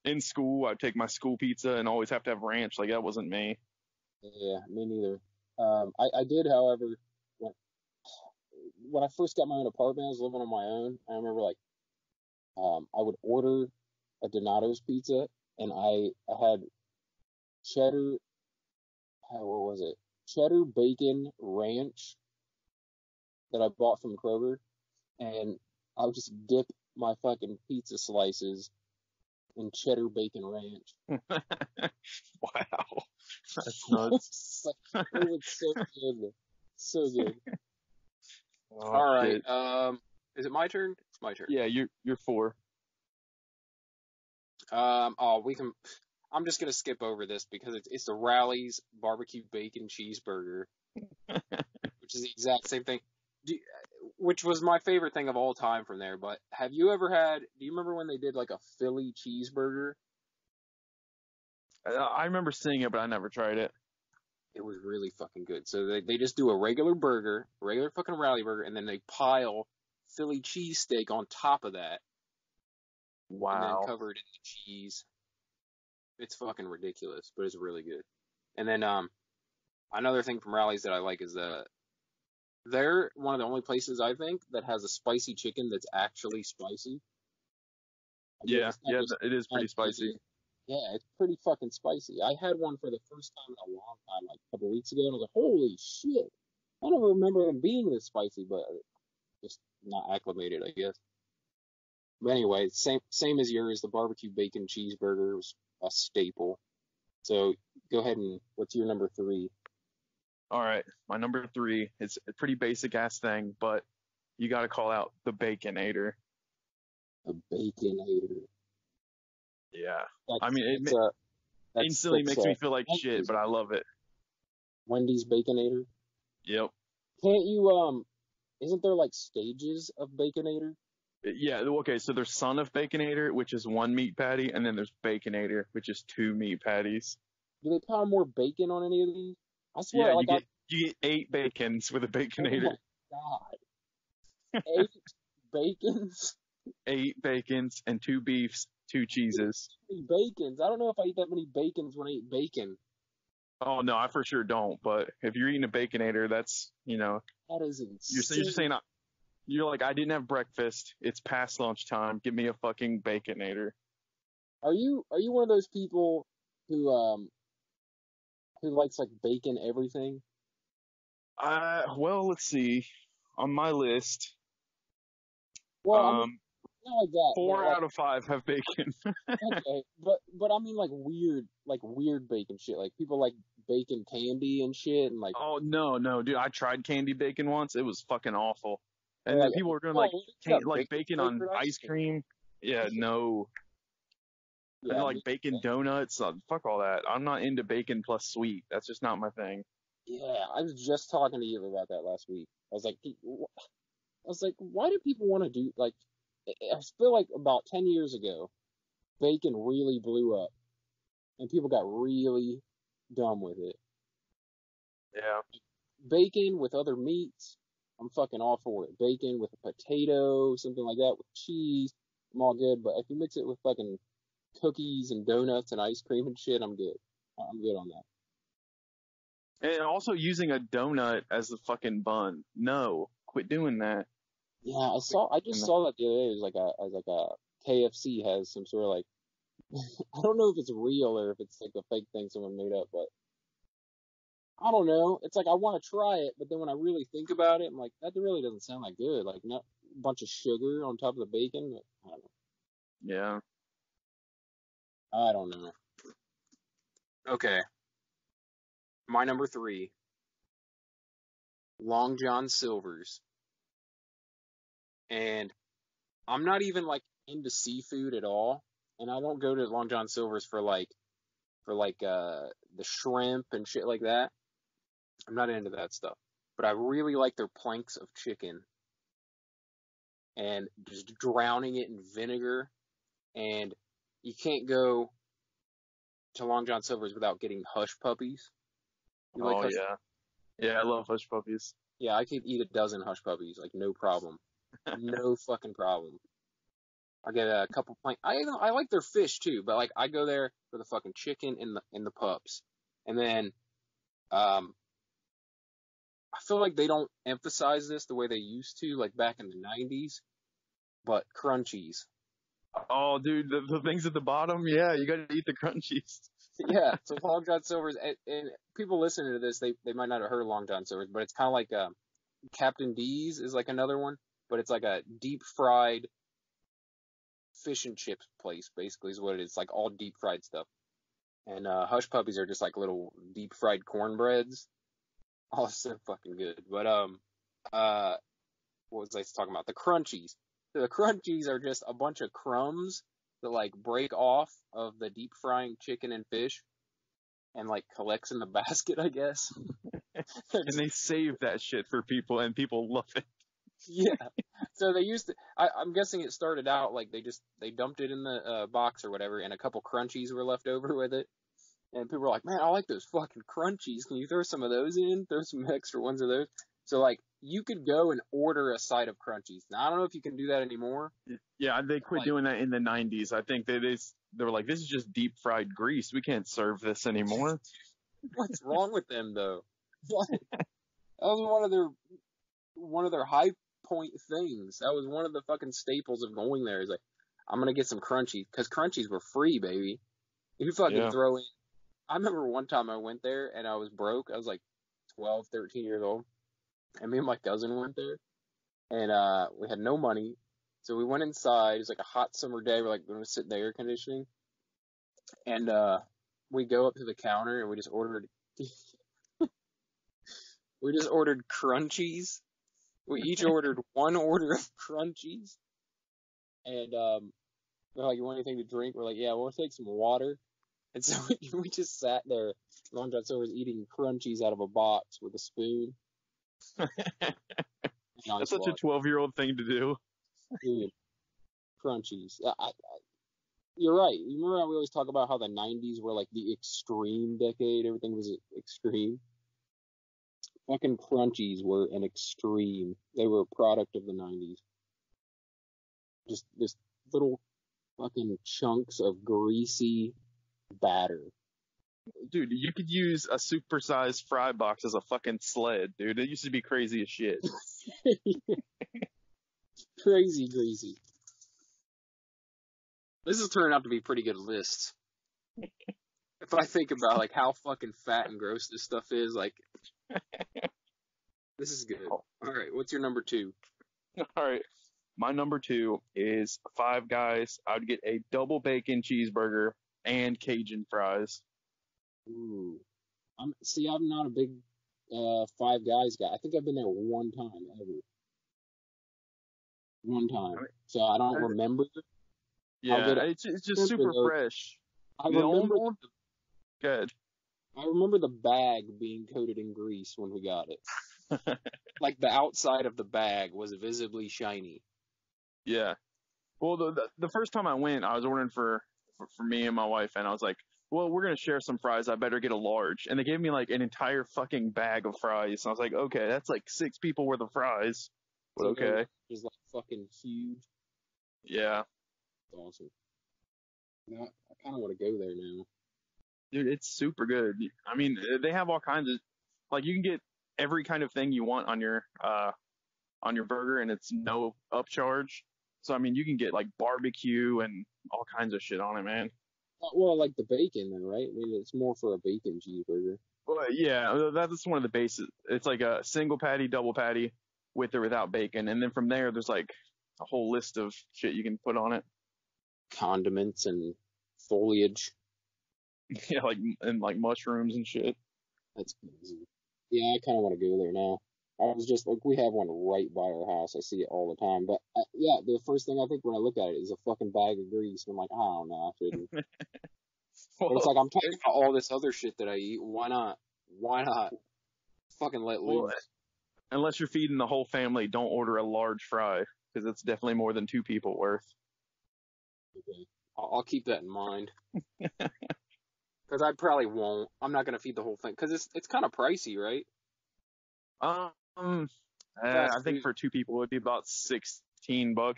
Speaker 3: in school. I'd take my school pizza and always have to have ranch. Like that wasn't me.
Speaker 2: Yeah, me neither. I did, however, when I first got my own apartment, I was living on my own. I remember I would order a Donato's pizza, and I had cheddar. What was it? Cheddar bacon ranch that I bought from Kroger, and I would just dip my fucking pizza slices in cheddar bacon ranch.
Speaker 3: Wow, that's nuts.
Speaker 2: It was so good, so good.
Speaker 3: Oh,
Speaker 2: All right,
Speaker 3: shit.
Speaker 2: is it my turn? It's my turn.
Speaker 3: Yeah, you're 4.
Speaker 2: We can. I'm just gonna skip over this because it's the Rally's barbecue bacon cheeseburger, which is the exact same thing. Which was my favorite thing of all time from there. But have you ever had? Do you remember when they did like a Philly cheeseburger?
Speaker 3: I remember seeing it, but I never tried it.
Speaker 2: It was really fucking good. So they just do a regular burger, regular fucking Rally burger, and then they pile Philly cheesesteak on top of that.
Speaker 3: Wow.
Speaker 2: And then cover it in the cheese. It's fucking ridiculous, but it's really good. And then another thing from Rally's that I like is they're one of the only places I think that has a spicy chicken that's actually spicy.
Speaker 3: Yeah, it is pretty spicy.
Speaker 2: Yeah, it's pretty fucking spicy. I had one for the first time in a long time, like a couple weeks ago, and I was like, holy shit. I don't remember them being this spicy, but just not acclimated, I guess. But anyway, same as yours, the barbecue bacon cheeseburger was a staple. So go ahead and what's your number 3?
Speaker 3: All right, my number 3 is a pretty basic ass thing, but you got to call out the Baconator.
Speaker 2: The Baconator.
Speaker 3: Yeah, I mean it instantly makes me feel like shit, but I love it.
Speaker 2: Wendy's Baconator.
Speaker 3: Yep.
Speaker 2: Can't you Isn't there like stages of Baconator?
Speaker 3: Yeah, okay, so there's Son of Baconator, which is 1 meat patty, and then there's Baconator, which is 2 meat patties.
Speaker 2: Do they pile more bacon on any of these? I swear,
Speaker 3: yeah, you get 8 bacons with a Baconator.
Speaker 2: Oh my god. 8 bacons?
Speaker 3: 8 bacons and 2 beefs, 2 cheeses.
Speaker 2: 8 bacons? I don't know if I eat that many bacons when I eat bacon.
Speaker 3: Oh, no, I for sure don't, but if you're eating a Baconator, that's,
Speaker 2: That is insane.
Speaker 3: You're just saying, you're like, I didn't have breakfast. It's past lunchtime. Give me a fucking Baconator.
Speaker 2: Are you one of those people who likes like bacon everything?
Speaker 3: Well, let's see. On my list,
Speaker 2: well, I mean, not like that.
Speaker 3: 4
Speaker 2: but, like,
Speaker 3: out of 5 have bacon.
Speaker 2: okay, but I mean like weird bacon shit. Like people like bacon candy and shit, and like
Speaker 3: Oh, no, dude. I tried candy bacon once. It was fucking awful. And then
Speaker 2: like,
Speaker 3: people were doing
Speaker 2: oh,
Speaker 3: like
Speaker 2: it's got
Speaker 3: like bacon on
Speaker 2: flavored
Speaker 3: ice cream. Yeah, no. And
Speaker 2: Yeah,
Speaker 3: like bacon donuts. Fuck all that. I'm not into bacon plus sweet. That's just not my thing.
Speaker 2: yeah. I was just talking to you about that last week. I was like, why do people want to do like? I feel like about 10 years ago, bacon really blew up, and people got really dumb with it.
Speaker 3: Yeah.
Speaker 2: Bacon with other meats, I'm fucking all for it. Bacon with a potato, something like that, with cheese, I'm all good. But if you mix it with fucking cookies and donuts and ice cream and shit, I'm good. I'm good on that.
Speaker 3: And also using a donut as the fucking bun. No, quit doing that.
Speaker 2: Yeah, I just saw that the other day. It was like a KFC has some sort of like, I don't know if it's real or if it's like a fake thing someone made up, but I don't know. It's like I want to try it, but then when I really think about it, I'm like, that really doesn't sound that good. Like, not a bunch of sugar on top of the bacon. I don't know.
Speaker 3: Yeah.
Speaker 2: I don't know. Okay. My number 3, Long John Silver's. And I'm not even like into seafood at all. And I don't go to Long John Silver's for the shrimp and shit like that. I'm not into that stuff. But I really like their planks of chicken. And just drowning it in vinegar. And you can't go to Long John Silver's without getting hush puppies. You like hush?
Speaker 3: Yeah, I love hush puppies.
Speaker 2: Yeah, I could eat a dozen hush puppies, like no problem. No fucking problem. I get a couple plank. I like their fish too, but like I go there for the fucking chicken and the pups. And then I feel like they don't emphasize this the way they used to, like back in the 90s. But crunchies.
Speaker 3: Oh, dude, the things at the bottom, yeah, you gotta eat the crunchies.
Speaker 2: Yeah, so Long John Silver's, and people listening to this, they might not have heard of Long John Silver's, but it's kind of like Captain D's is like another one, but it's like a deep fried fish and chips place, basically is what it is. It's like all deep fried stuff. And hush puppies are just like little deep fried cornbreads. Oh, so fucking good. But what was I talking about? The crunchies. So the crunchies are just a bunch of crumbs that like break off of the deep frying chicken and fish and like collects in the basket, I guess.
Speaker 3: And they save that shit for people, and people love it.
Speaker 2: Yeah. So they used to, I'm guessing it started out like they dumped it in the box or whatever, and a couple crunchies were left over with it. And people were like, man, I like those fucking crunchies. Can you throw some of those in? Throw some extra ones of those. So like, you could go and order a side of crunchies. Now, I don't know if you can do that anymore.
Speaker 3: Yeah, they quit doing that in the 90s. I think they were like, this is just deep fried grease. We can't serve this anymore.
Speaker 2: What's wrong with them though? What? That was one of their high point things. That was one of the fucking staples of going there. Is like, I'm gonna get some crunchies because crunchies were free, baby. You fucking throw in. I remember one time I went there and I was broke. I was like 12, 13 years old, and me and my cousin went there, and we had no money, so we went inside. It was like a hot summer day. We're like going to sit in the air conditioning, and we go up to the counter and we just ordered. We just ordered crunchies. We each ordered one order of crunchies. And they're like, you want anything to drink? We're like, yeah, we'll take some water. And so we just sat there. Long John Silver's eating crunchies out of a box with a spoon.
Speaker 3: That's such a 12-year-old thing to do.
Speaker 2: Dude, crunchies. You're right. You remember how we always talk about how the 90s were like the extreme decade? Everything was extreme. Fucking crunchies were an extreme. They were a product of the 90s. Just little fucking chunks of greasy batter.
Speaker 3: Dude, you could use a supersized fry box as a fucking sled, dude. It used to be crazy as shit.
Speaker 2: Crazy greasy. This is turning out to be pretty good lists. If I think about like how fucking fat and gross this stuff is, like this is good. All right, what's your number 2?
Speaker 3: All right. My number 2 is Five Guys. I would get a double bacon cheeseburger and Cajun fries.
Speaker 2: Ooh. I'm not a big Five Guys guy. I think I've been there one time ever. One time. So I don't remember.
Speaker 3: Yeah, it's just super fresh.
Speaker 2: I remember.
Speaker 3: Good.
Speaker 2: I remember the bag being coated in grease when we got it. Like the outside of the bag was visibly shiny.
Speaker 3: Yeah. Well, the first time I went, I was ordering for me and my wife, and I was like, well, we're gonna share some fries. I better get a large. And they gave me like an entire fucking bag of fries. And I was like, okay, that's like 6 people worth of fries. But okay.
Speaker 2: It's like fucking huge.
Speaker 3: Yeah.
Speaker 2: That's awesome. I kind of want to go there now.
Speaker 3: Dude, it's super good. I mean, they have all kinds of, like, you can get every kind of thing you want on your burger, and it's no upcharge. So I mean, you can get like barbecue and all kinds of shit on it, man.
Speaker 2: Well, like the bacon, then, right? I mean, it's more for a bacon cheeseburger.
Speaker 3: Well, yeah, that's one of the bases. It's like a single patty, double patty, with or without bacon, and then from there, there's like a whole list of shit you can put on it.
Speaker 2: Condiments and foliage.
Speaker 3: Yeah, like mushrooms and shit.
Speaker 2: That's crazy. Yeah, I kind of want to go there now. I was just like, we have one right by our house. I see it all the time. But yeah, the first thing I think when I look at it is a fucking bag of grease. And I'm like, I don't know, I shouldn't. But it's like, I'm talking about all this other shit that I eat. Why not? Why not? Fucking let loose.
Speaker 3: Well, unless you're feeding the whole family, don't order a large fry, because it's definitely more than 2 people worth.
Speaker 2: Okay. I'll keep that in mind. Because I probably won't. I'm not going to feed the whole thing. Because it's kind of pricey, right?
Speaker 3: I think for 2 people, it'd be about $16.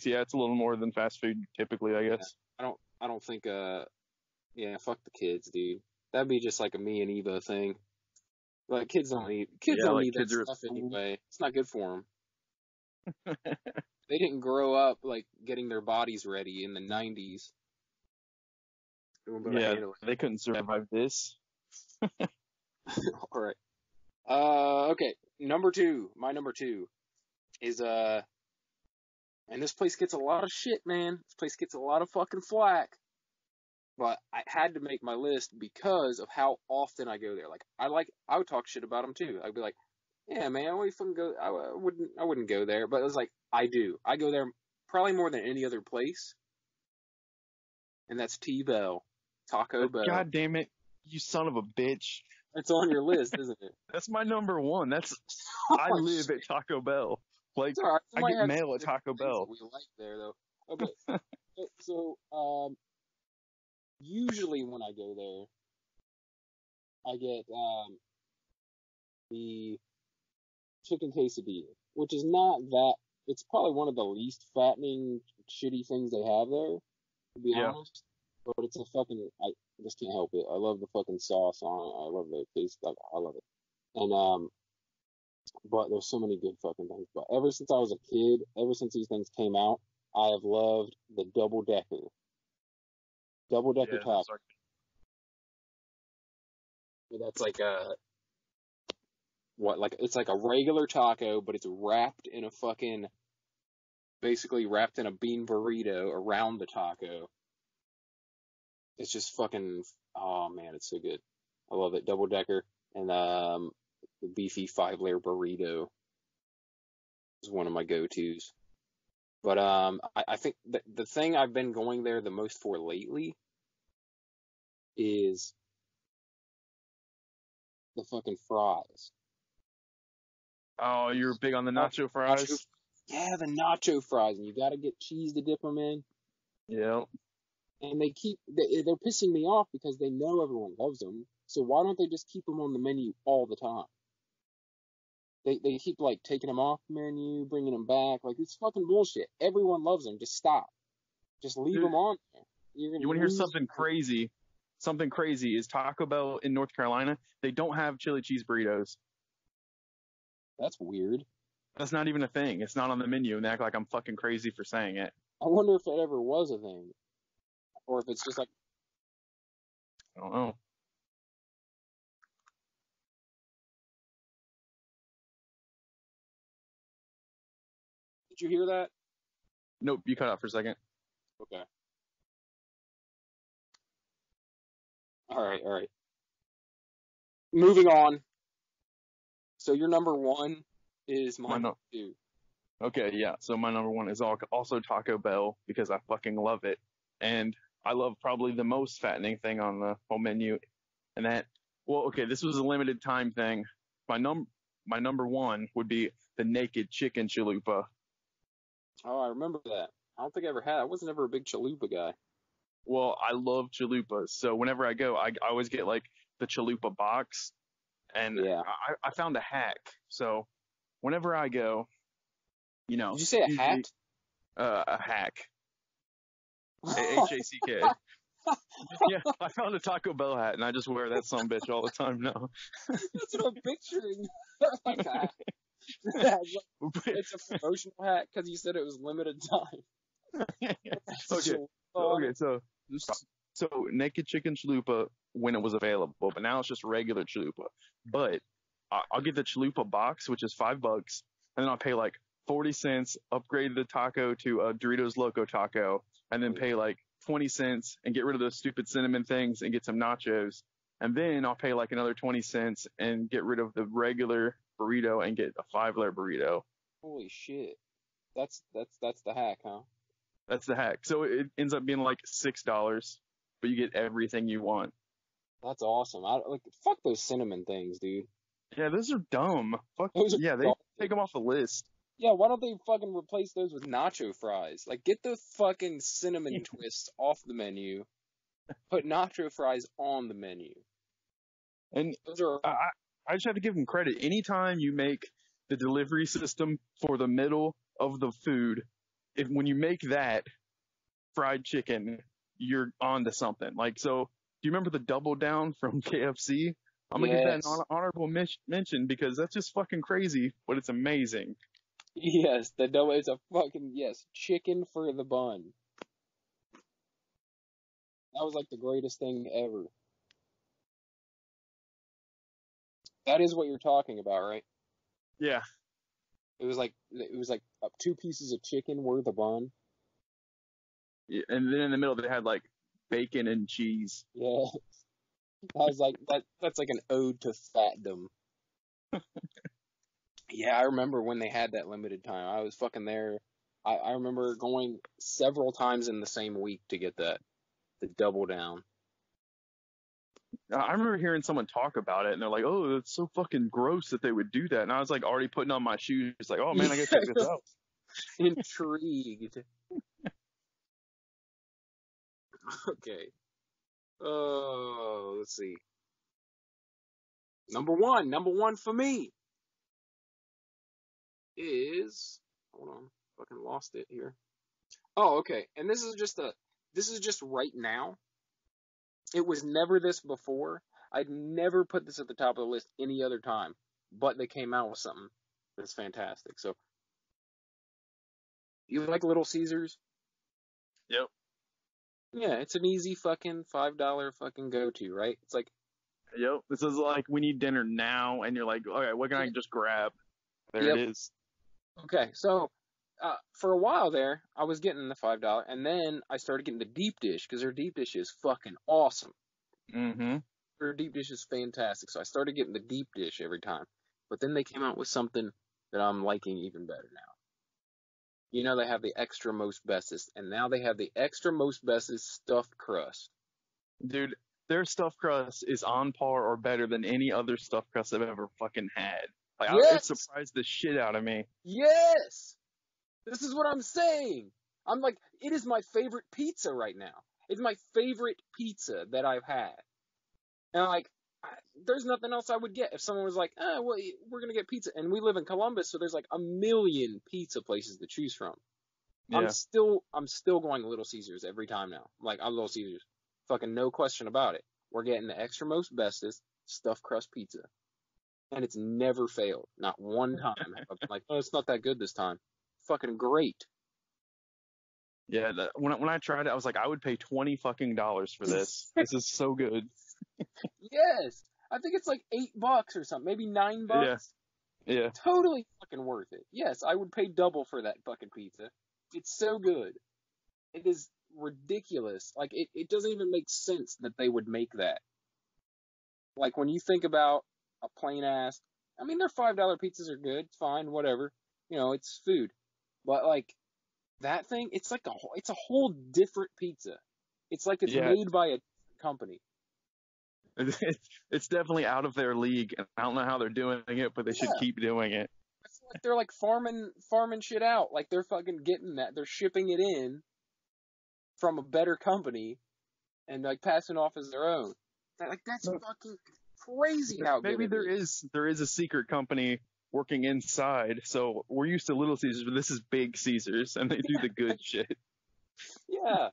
Speaker 3: Yeah, it's a little more than fast food typically, I guess.
Speaker 2: Yeah, I don't think, yeah, fuck the kids, dude. That'd be just like a me and Eva thing. Like, kids don't need that stuff anyway. It's not good for them. They didn't grow up, like, getting their bodies ready in the 90s.
Speaker 3: Yeah, they couldn't survive this.
Speaker 2: Alright. Okay. Number 2. My number 2 is, and this place gets a lot of shit, man. This place gets a lot of fucking flack. But I had to make my list because of how often I go there. Like, I would talk shit about them too. I'd be like, yeah, man, I fucking go, I wouldn't go there. But it was like, I do. I go there probably more than any other place. And that's T-Bell. Taco Bell.
Speaker 3: God damn it, you son of a bitch.
Speaker 2: It's on your list, isn't it?
Speaker 3: That's my number 1. I live at Taco Bell. Like, right. I get mail at Taco Bell.
Speaker 2: We like there, though. Okay. So, usually when I go there, I get, the chicken quesadilla, which is not that, it's probably one of the least fattening, shitty things they have there, to be honest. But it's a fucking, I just can't help it. I love the fucking sauce on it. I love the taste. I love it. And, but there's so many good fucking things. But ever since I was a kid, ever since these things came out, I have loved the double decker. Double decker taco. That's like it's like a regular taco, but it's wrapped in a fucking, basically wrapped in a bean burrito around the taco. It's just fucking, oh man, it's so good. I love it. Double decker and the beefy 5-layer burrito is one of my go-tos. But I think the thing I've been going there the most for lately is the fucking fries.
Speaker 3: Oh, you're big on the nacho fries?
Speaker 2: Yeah, the nacho fries, and you gotta get cheese to dip them in.
Speaker 3: Yeah.
Speaker 2: And they're pissing me off because they know everyone loves them. So why don't they just keep them on the menu all the time? They keep like taking them off the menu, bringing them back. Like, it's fucking bullshit. Everyone loves them. Just stop. Just leave them on there. You want
Speaker 3: to hear something crazy? Something crazy is Taco Bell in North Carolina. They don't have chili cheese burritos.
Speaker 2: That's weird.
Speaker 3: That's not even a thing. It's not on the menu, and they act like I'm fucking crazy for saying it.
Speaker 2: I wonder if it ever was a thing. Or if it's just like,
Speaker 3: I don't know.
Speaker 2: Did you hear that?
Speaker 3: Nope, you cut out for a second.
Speaker 2: Okay. All right. Moving on. So your number one is my number two.
Speaker 3: Okay, yeah. So my number one is also Taco Bell because I fucking love it. And I love probably the most fattening thing on the whole menu. And this was a limited time thing. My number one would be the naked chicken chalupa.
Speaker 2: Oh, I remember that. I don't think I ever had. I wasn't ever a big chalupa guy.
Speaker 3: Well, I love chalupas. So whenever I go, I always get like the chalupa box. And
Speaker 2: Yeah.
Speaker 3: I found a hack. So whenever I go,
Speaker 2: Did you say a hat?
Speaker 3: A hack. Hack. Yeah, I found a Taco Bell hat, and I just wear that sumbitch all the time now.
Speaker 2: That's what I'm picturing. Like a hat. It's a promotional hat because you said it was limited time.
Speaker 3: Okay, so naked chicken chalupa when it was available, but now it's just regular chalupa. But I'll get the chalupa box, which is $5, and then I'll pay like 40 cents, upgrade the taco to a Doritos Loco taco, and then pay like 20 cents and get rid of those stupid cinnamon things and get some nachos. And then I'll pay like another 20 cents and get rid of the regular burrito and get a $5 burrito.
Speaker 2: Holy shit. That's the hack, huh?
Speaker 3: That's the hack. So it ends up being like $6, but you get everything you want.
Speaker 2: That's awesome. Fuck those cinnamon things, dude.
Speaker 3: Yeah, those are dumb. They take them off the list.
Speaker 2: Yeah, why don't they fucking replace those with nacho fries? Like, get the fucking cinnamon twists off the menu. Put nacho fries on the menu.
Speaker 3: And I just have to give them credit. Anytime you make the delivery system for the middle of the food, when you make that fried chicken, you're on to something. Like, so, do you remember the double down from KFC? I'm going to give that an honorable mention because that's just fucking crazy, but it's amazing.
Speaker 2: Yes, the double is a fucking, chicken for the bun. That was like the greatest thing ever. That is what you're talking about, right?
Speaker 3: Yeah.
Speaker 2: It was like 2 pieces of chicken worth of bun.
Speaker 3: Yeah, and then in the middle they had like bacon and cheese.
Speaker 2: Yeah. I was like, that's like an ode to fatdom. Yeah, I remember when they had that limited time. I was fucking there. I remember going several times in the same week to get the double down.
Speaker 3: I remember hearing someone talk about it, and they're like, "Oh, it's so fucking gross that they would do that." And I was like, already putting on my shoes, like, "Oh man, I gotta check this out."
Speaker 2: Intrigued. Okay. Oh, let's see. Number one for me is, hold on, fucking lost it here. Oh, okay. And this is just right now. It was never this before. I'd never put this at the top of the list any other time, but they came out with something that's fantastic. So, you like Little Caesars?
Speaker 3: Yep.
Speaker 2: Yeah, it's an easy fucking $5 fucking go-to, right? It's like,
Speaker 3: yep. This is like, we need dinner now, and you're like, okay, what can I just grab? There it is.
Speaker 2: Okay, so for a while there, I was getting the $5, and then I started getting the deep dish because their deep dish is fucking awesome.
Speaker 3: Mm-hmm.
Speaker 2: Their deep dish is fantastic, so I started getting the deep dish every time. But then they came out with something that I'm liking even better now. You know, they have the extra most bestest, and now they have the extra most bestest stuffed crust.
Speaker 3: Dude, their stuffed crust is on par or better than any other stuffed crust I've ever fucking had. Like, it surprised the shit out of me.
Speaker 2: Yes! This is what I'm saying. I'm like, it is my favorite pizza right now. It's my favorite pizza that I've had. And like, there's nothing else I would get if someone was like, well, we're going to get pizza. And we live in Columbus, so there's like a million pizza places to choose from. Yeah. I'm still going to Little Caesars every time now. Like, I'm Little Caesars. Fucking no question about it. We're getting the extra most bestest stuffed crust pizza. And it's never failed. Not one time. I'm like, oh, it's not that good this time. Fucking great.
Speaker 3: Yeah, when I tried it, I was like, I would pay $20 fucking for this. This is so good.
Speaker 2: Yes, I think it's like $8 or something, maybe $9.
Speaker 3: Yeah.
Speaker 2: Totally fucking worth it. Yes, I would pay double for that fucking pizza. It's so good. It is ridiculous. Like, it doesn't even make sense that they would make that. Like, when you think about a plain ass, I mean, their $5 pizzas are good, fine, whatever. It's food. But, like, that thing, it's a whole different pizza. It's like it's
Speaker 3: Yeah,
Speaker 2: made by a company.
Speaker 3: it's definitely out of their league, and I don't know how they're doing it, but they should
Speaker 2: Yeah.
Speaker 3: keep doing it.
Speaker 2: It's like they're like farming shit out. Like they're fucking getting that. They're shipping it in from a better company and like passing off as their own. Like that's fucking crazy how good
Speaker 3: Maybe
Speaker 2: it
Speaker 3: there is a secret company working inside. So we're used to Little Caesars, but this is Big Caesars, and they do the good shit.
Speaker 2: Yeah.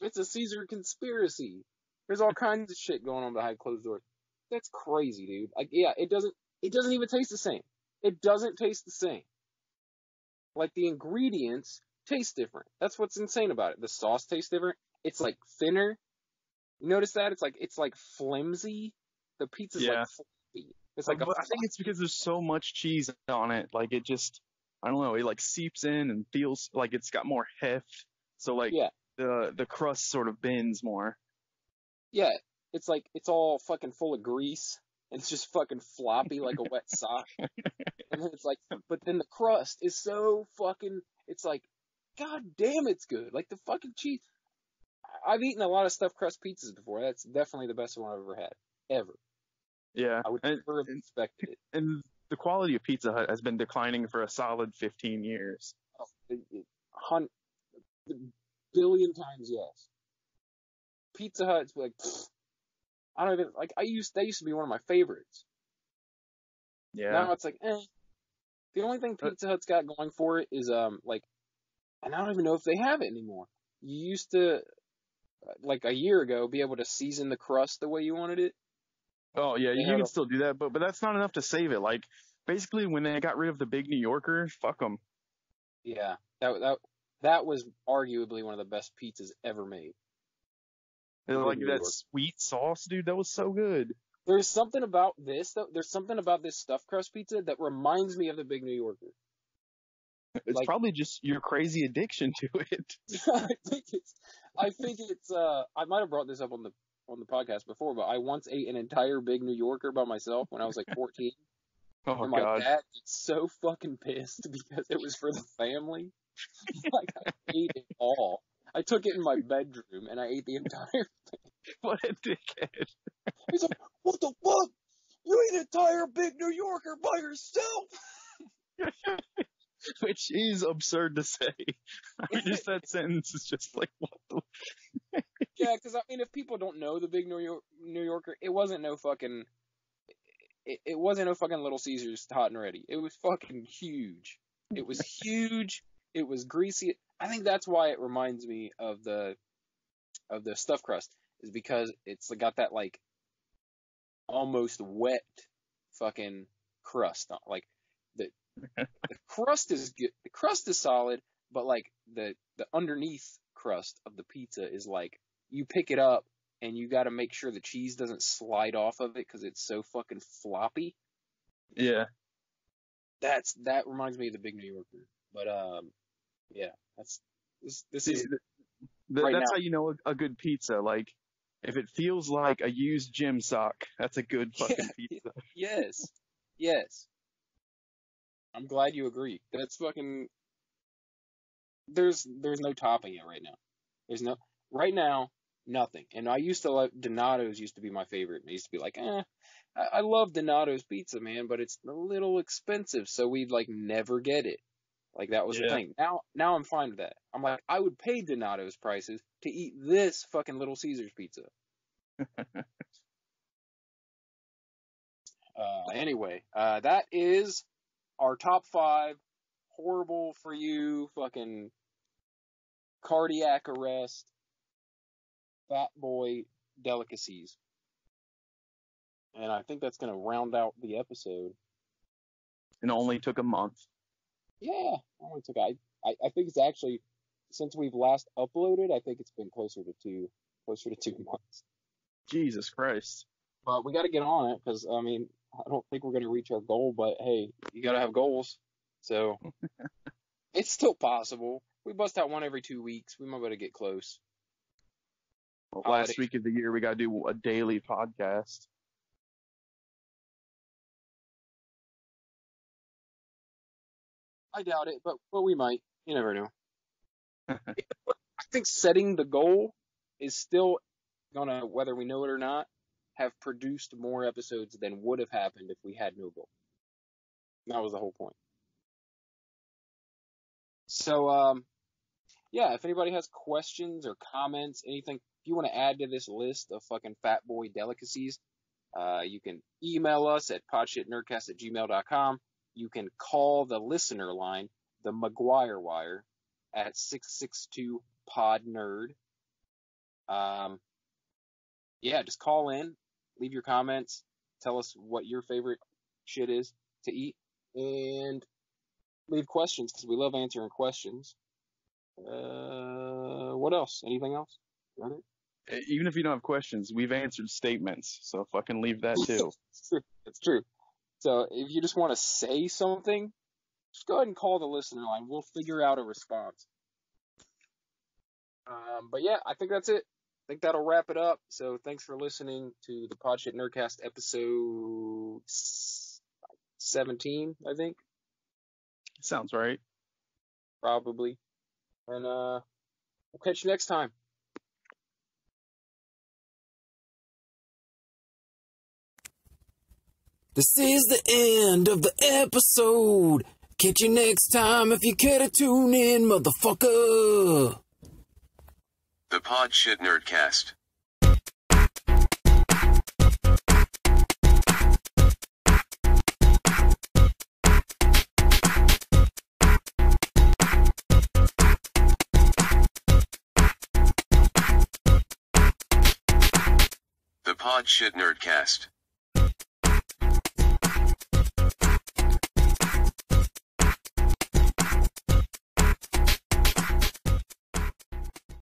Speaker 2: It's a Caesar conspiracy. There's all kinds of shit going on behind closed doors. That's crazy, dude. Like, yeah, it doesn't even taste the same. It doesn't taste the same. Like, the ingredients taste different. That's what's insane about it. The sauce tastes different. It's like thinner. You notice that? It's like flimsy. The pizza's like fluffy. It's like
Speaker 3: I think it's because there's so much cheese on it. Like, it just, I don't know, it like seeps in and feels like it's got more heft. So like, the crust sort of bends more.
Speaker 2: Yeah, it's like, it's all fucking full of grease, and it's just fucking floppy like a wet sock. And then it's like, but then the crust is so fucking, it's like, god damn, it's good. Like the fucking cheese. I've eaten a lot of stuffed crust pizzas before. That's definitely the best one I've ever had. Ever.
Speaker 3: Yeah.
Speaker 2: I would never have expected it.
Speaker 3: And the quality of Pizza Hut has been declining for a solid 15 years.
Speaker 2: Oh, billion times yes. Pizza Hut's like, I don't even, like, they used to be one of my favorites.
Speaker 3: Yeah.
Speaker 2: Now it's like, The only thing Pizza Hut's got going for it is, like, and I don't even know if they have it anymore. You used to, like a year ago, be able to season the crust the way you wanted it.
Speaker 3: Oh yeah, you can still do that, but that's not enough to save it. Like, basically, when they got rid of the Big New Yorker, fuck them.
Speaker 2: Yeah, that was arguably one of the best pizzas ever made.
Speaker 3: Like that sweet sauce, dude, that was so good.
Speaker 2: There's something about this, though. There's something about this stuffed crust pizza that reminds me of the Big New Yorker.
Speaker 3: It's like, probably just your crazy addiction to it.
Speaker 2: I think it's. I might have brought this up on the podcast before, but I once ate an entire Big New Yorker by myself when I was like 14.
Speaker 3: Oh,
Speaker 2: and my
Speaker 3: God.
Speaker 2: dad was so fucking pissed because it was for the family. Like, I ate it all. I took it in my bedroom and I ate the entire thing.
Speaker 3: What a dickhead.
Speaker 2: He's like, what the fuck? You ate an entire Big New Yorker by yourself?
Speaker 3: Which is absurd to say. I mean, just that sentence is just like, what the...
Speaker 2: Yeah, because, I mean, if people don't know the Big New Yorker, it wasn't no fucking... It wasn't no fucking Little Caesars hot and ready. It was fucking huge. It was huge. It was greasy. I think that's why it reminds me of the stuffed crust, is because it's got that, like, almost wet fucking crust on. Like, the crust is good. The crust is solid, but, like, the underneath crust of the pizza is, like, you pick it up and you got to make sure the cheese doesn't slide off of it because it's so fucking floppy.
Speaker 3: Yeah.
Speaker 2: That reminds me of the Big New Yorker. But, yeah, this is right
Speaker 3: that's
Speaker 2: now.
Speaker 3: how you know a good pizza. Like, if it feels like a used gym sock, that's a good fucking pizza.
Speaker 2: Yes. I'm glad you agree. That's fucking. There's no topping it right now. Right now, nothing. And I used to like Donato's used to be my favorite. And I used to be like, I love Donato's pizza, man, but it's a little expensive, so we'd like never get it. Like, that was the thing. Now I'm fine with that. I'm like, I would pay Donato's prices to eat this fucking Little Caesars pizza. Anyway, that is our top 5 horrible for you fucking cardiac arrest fat boy delicacies. And I think that's going to round out the episode.
Speaker 3: It only took a month.
Speaker 2: Yeah, only took. I think it's actually, since we've last uploaded, I think it's been closer to 2 months.
Speaker 3: Jesus Christ.
Speaker 2: But we got to get on it because, I mean, I don't think we're going to reach our goal, but hey, you got to have goals. So it's still possible. we bust out one every 2 weeks. We might be able to get close.
Speaker 3: Well, last week of the year, we got to do a daily podcast.
Speaker 2: I doubt it, but we might. You never know. I think setting the goal is still gonna, whether we know it or not, have produced more episodes than would have happened if we had no goal. That was the whole point. So, yeah, if anybody has questions or comments, anything, if you want to add to this list of fucking fat boy delicacies, you can email us at podshitnerdcast@gmail.com. You can call the listener line, the McGuire Wire, at 662-POD-NERD. Yeah, just call in, leave your comments, tell us what your favorite shit is to eat, and leave questions, because we love answering questions. What else? Anything else? Is that it?
Speaker 3: Even if you don't have questions, we've answered statements, so fucking leave that too.
Speaker 2: It's true. So if you just want to say something, just go ahead and call the listener line. We'll figure out a response. But yeah, I think that's it. I think that'll wrap it up. So thanks for listening to the Podshit Nerdcast episode 17, I think.
Speaker 3: Sounds right.
Speaker 2: Probably. And we'll catch you next time.
Speaker 4: This is the end of the episode. Catch you next time if you care to tune in, motherfucker.
Speaker 1: The Podshit Nerdcast. The Podshit Nerdcast.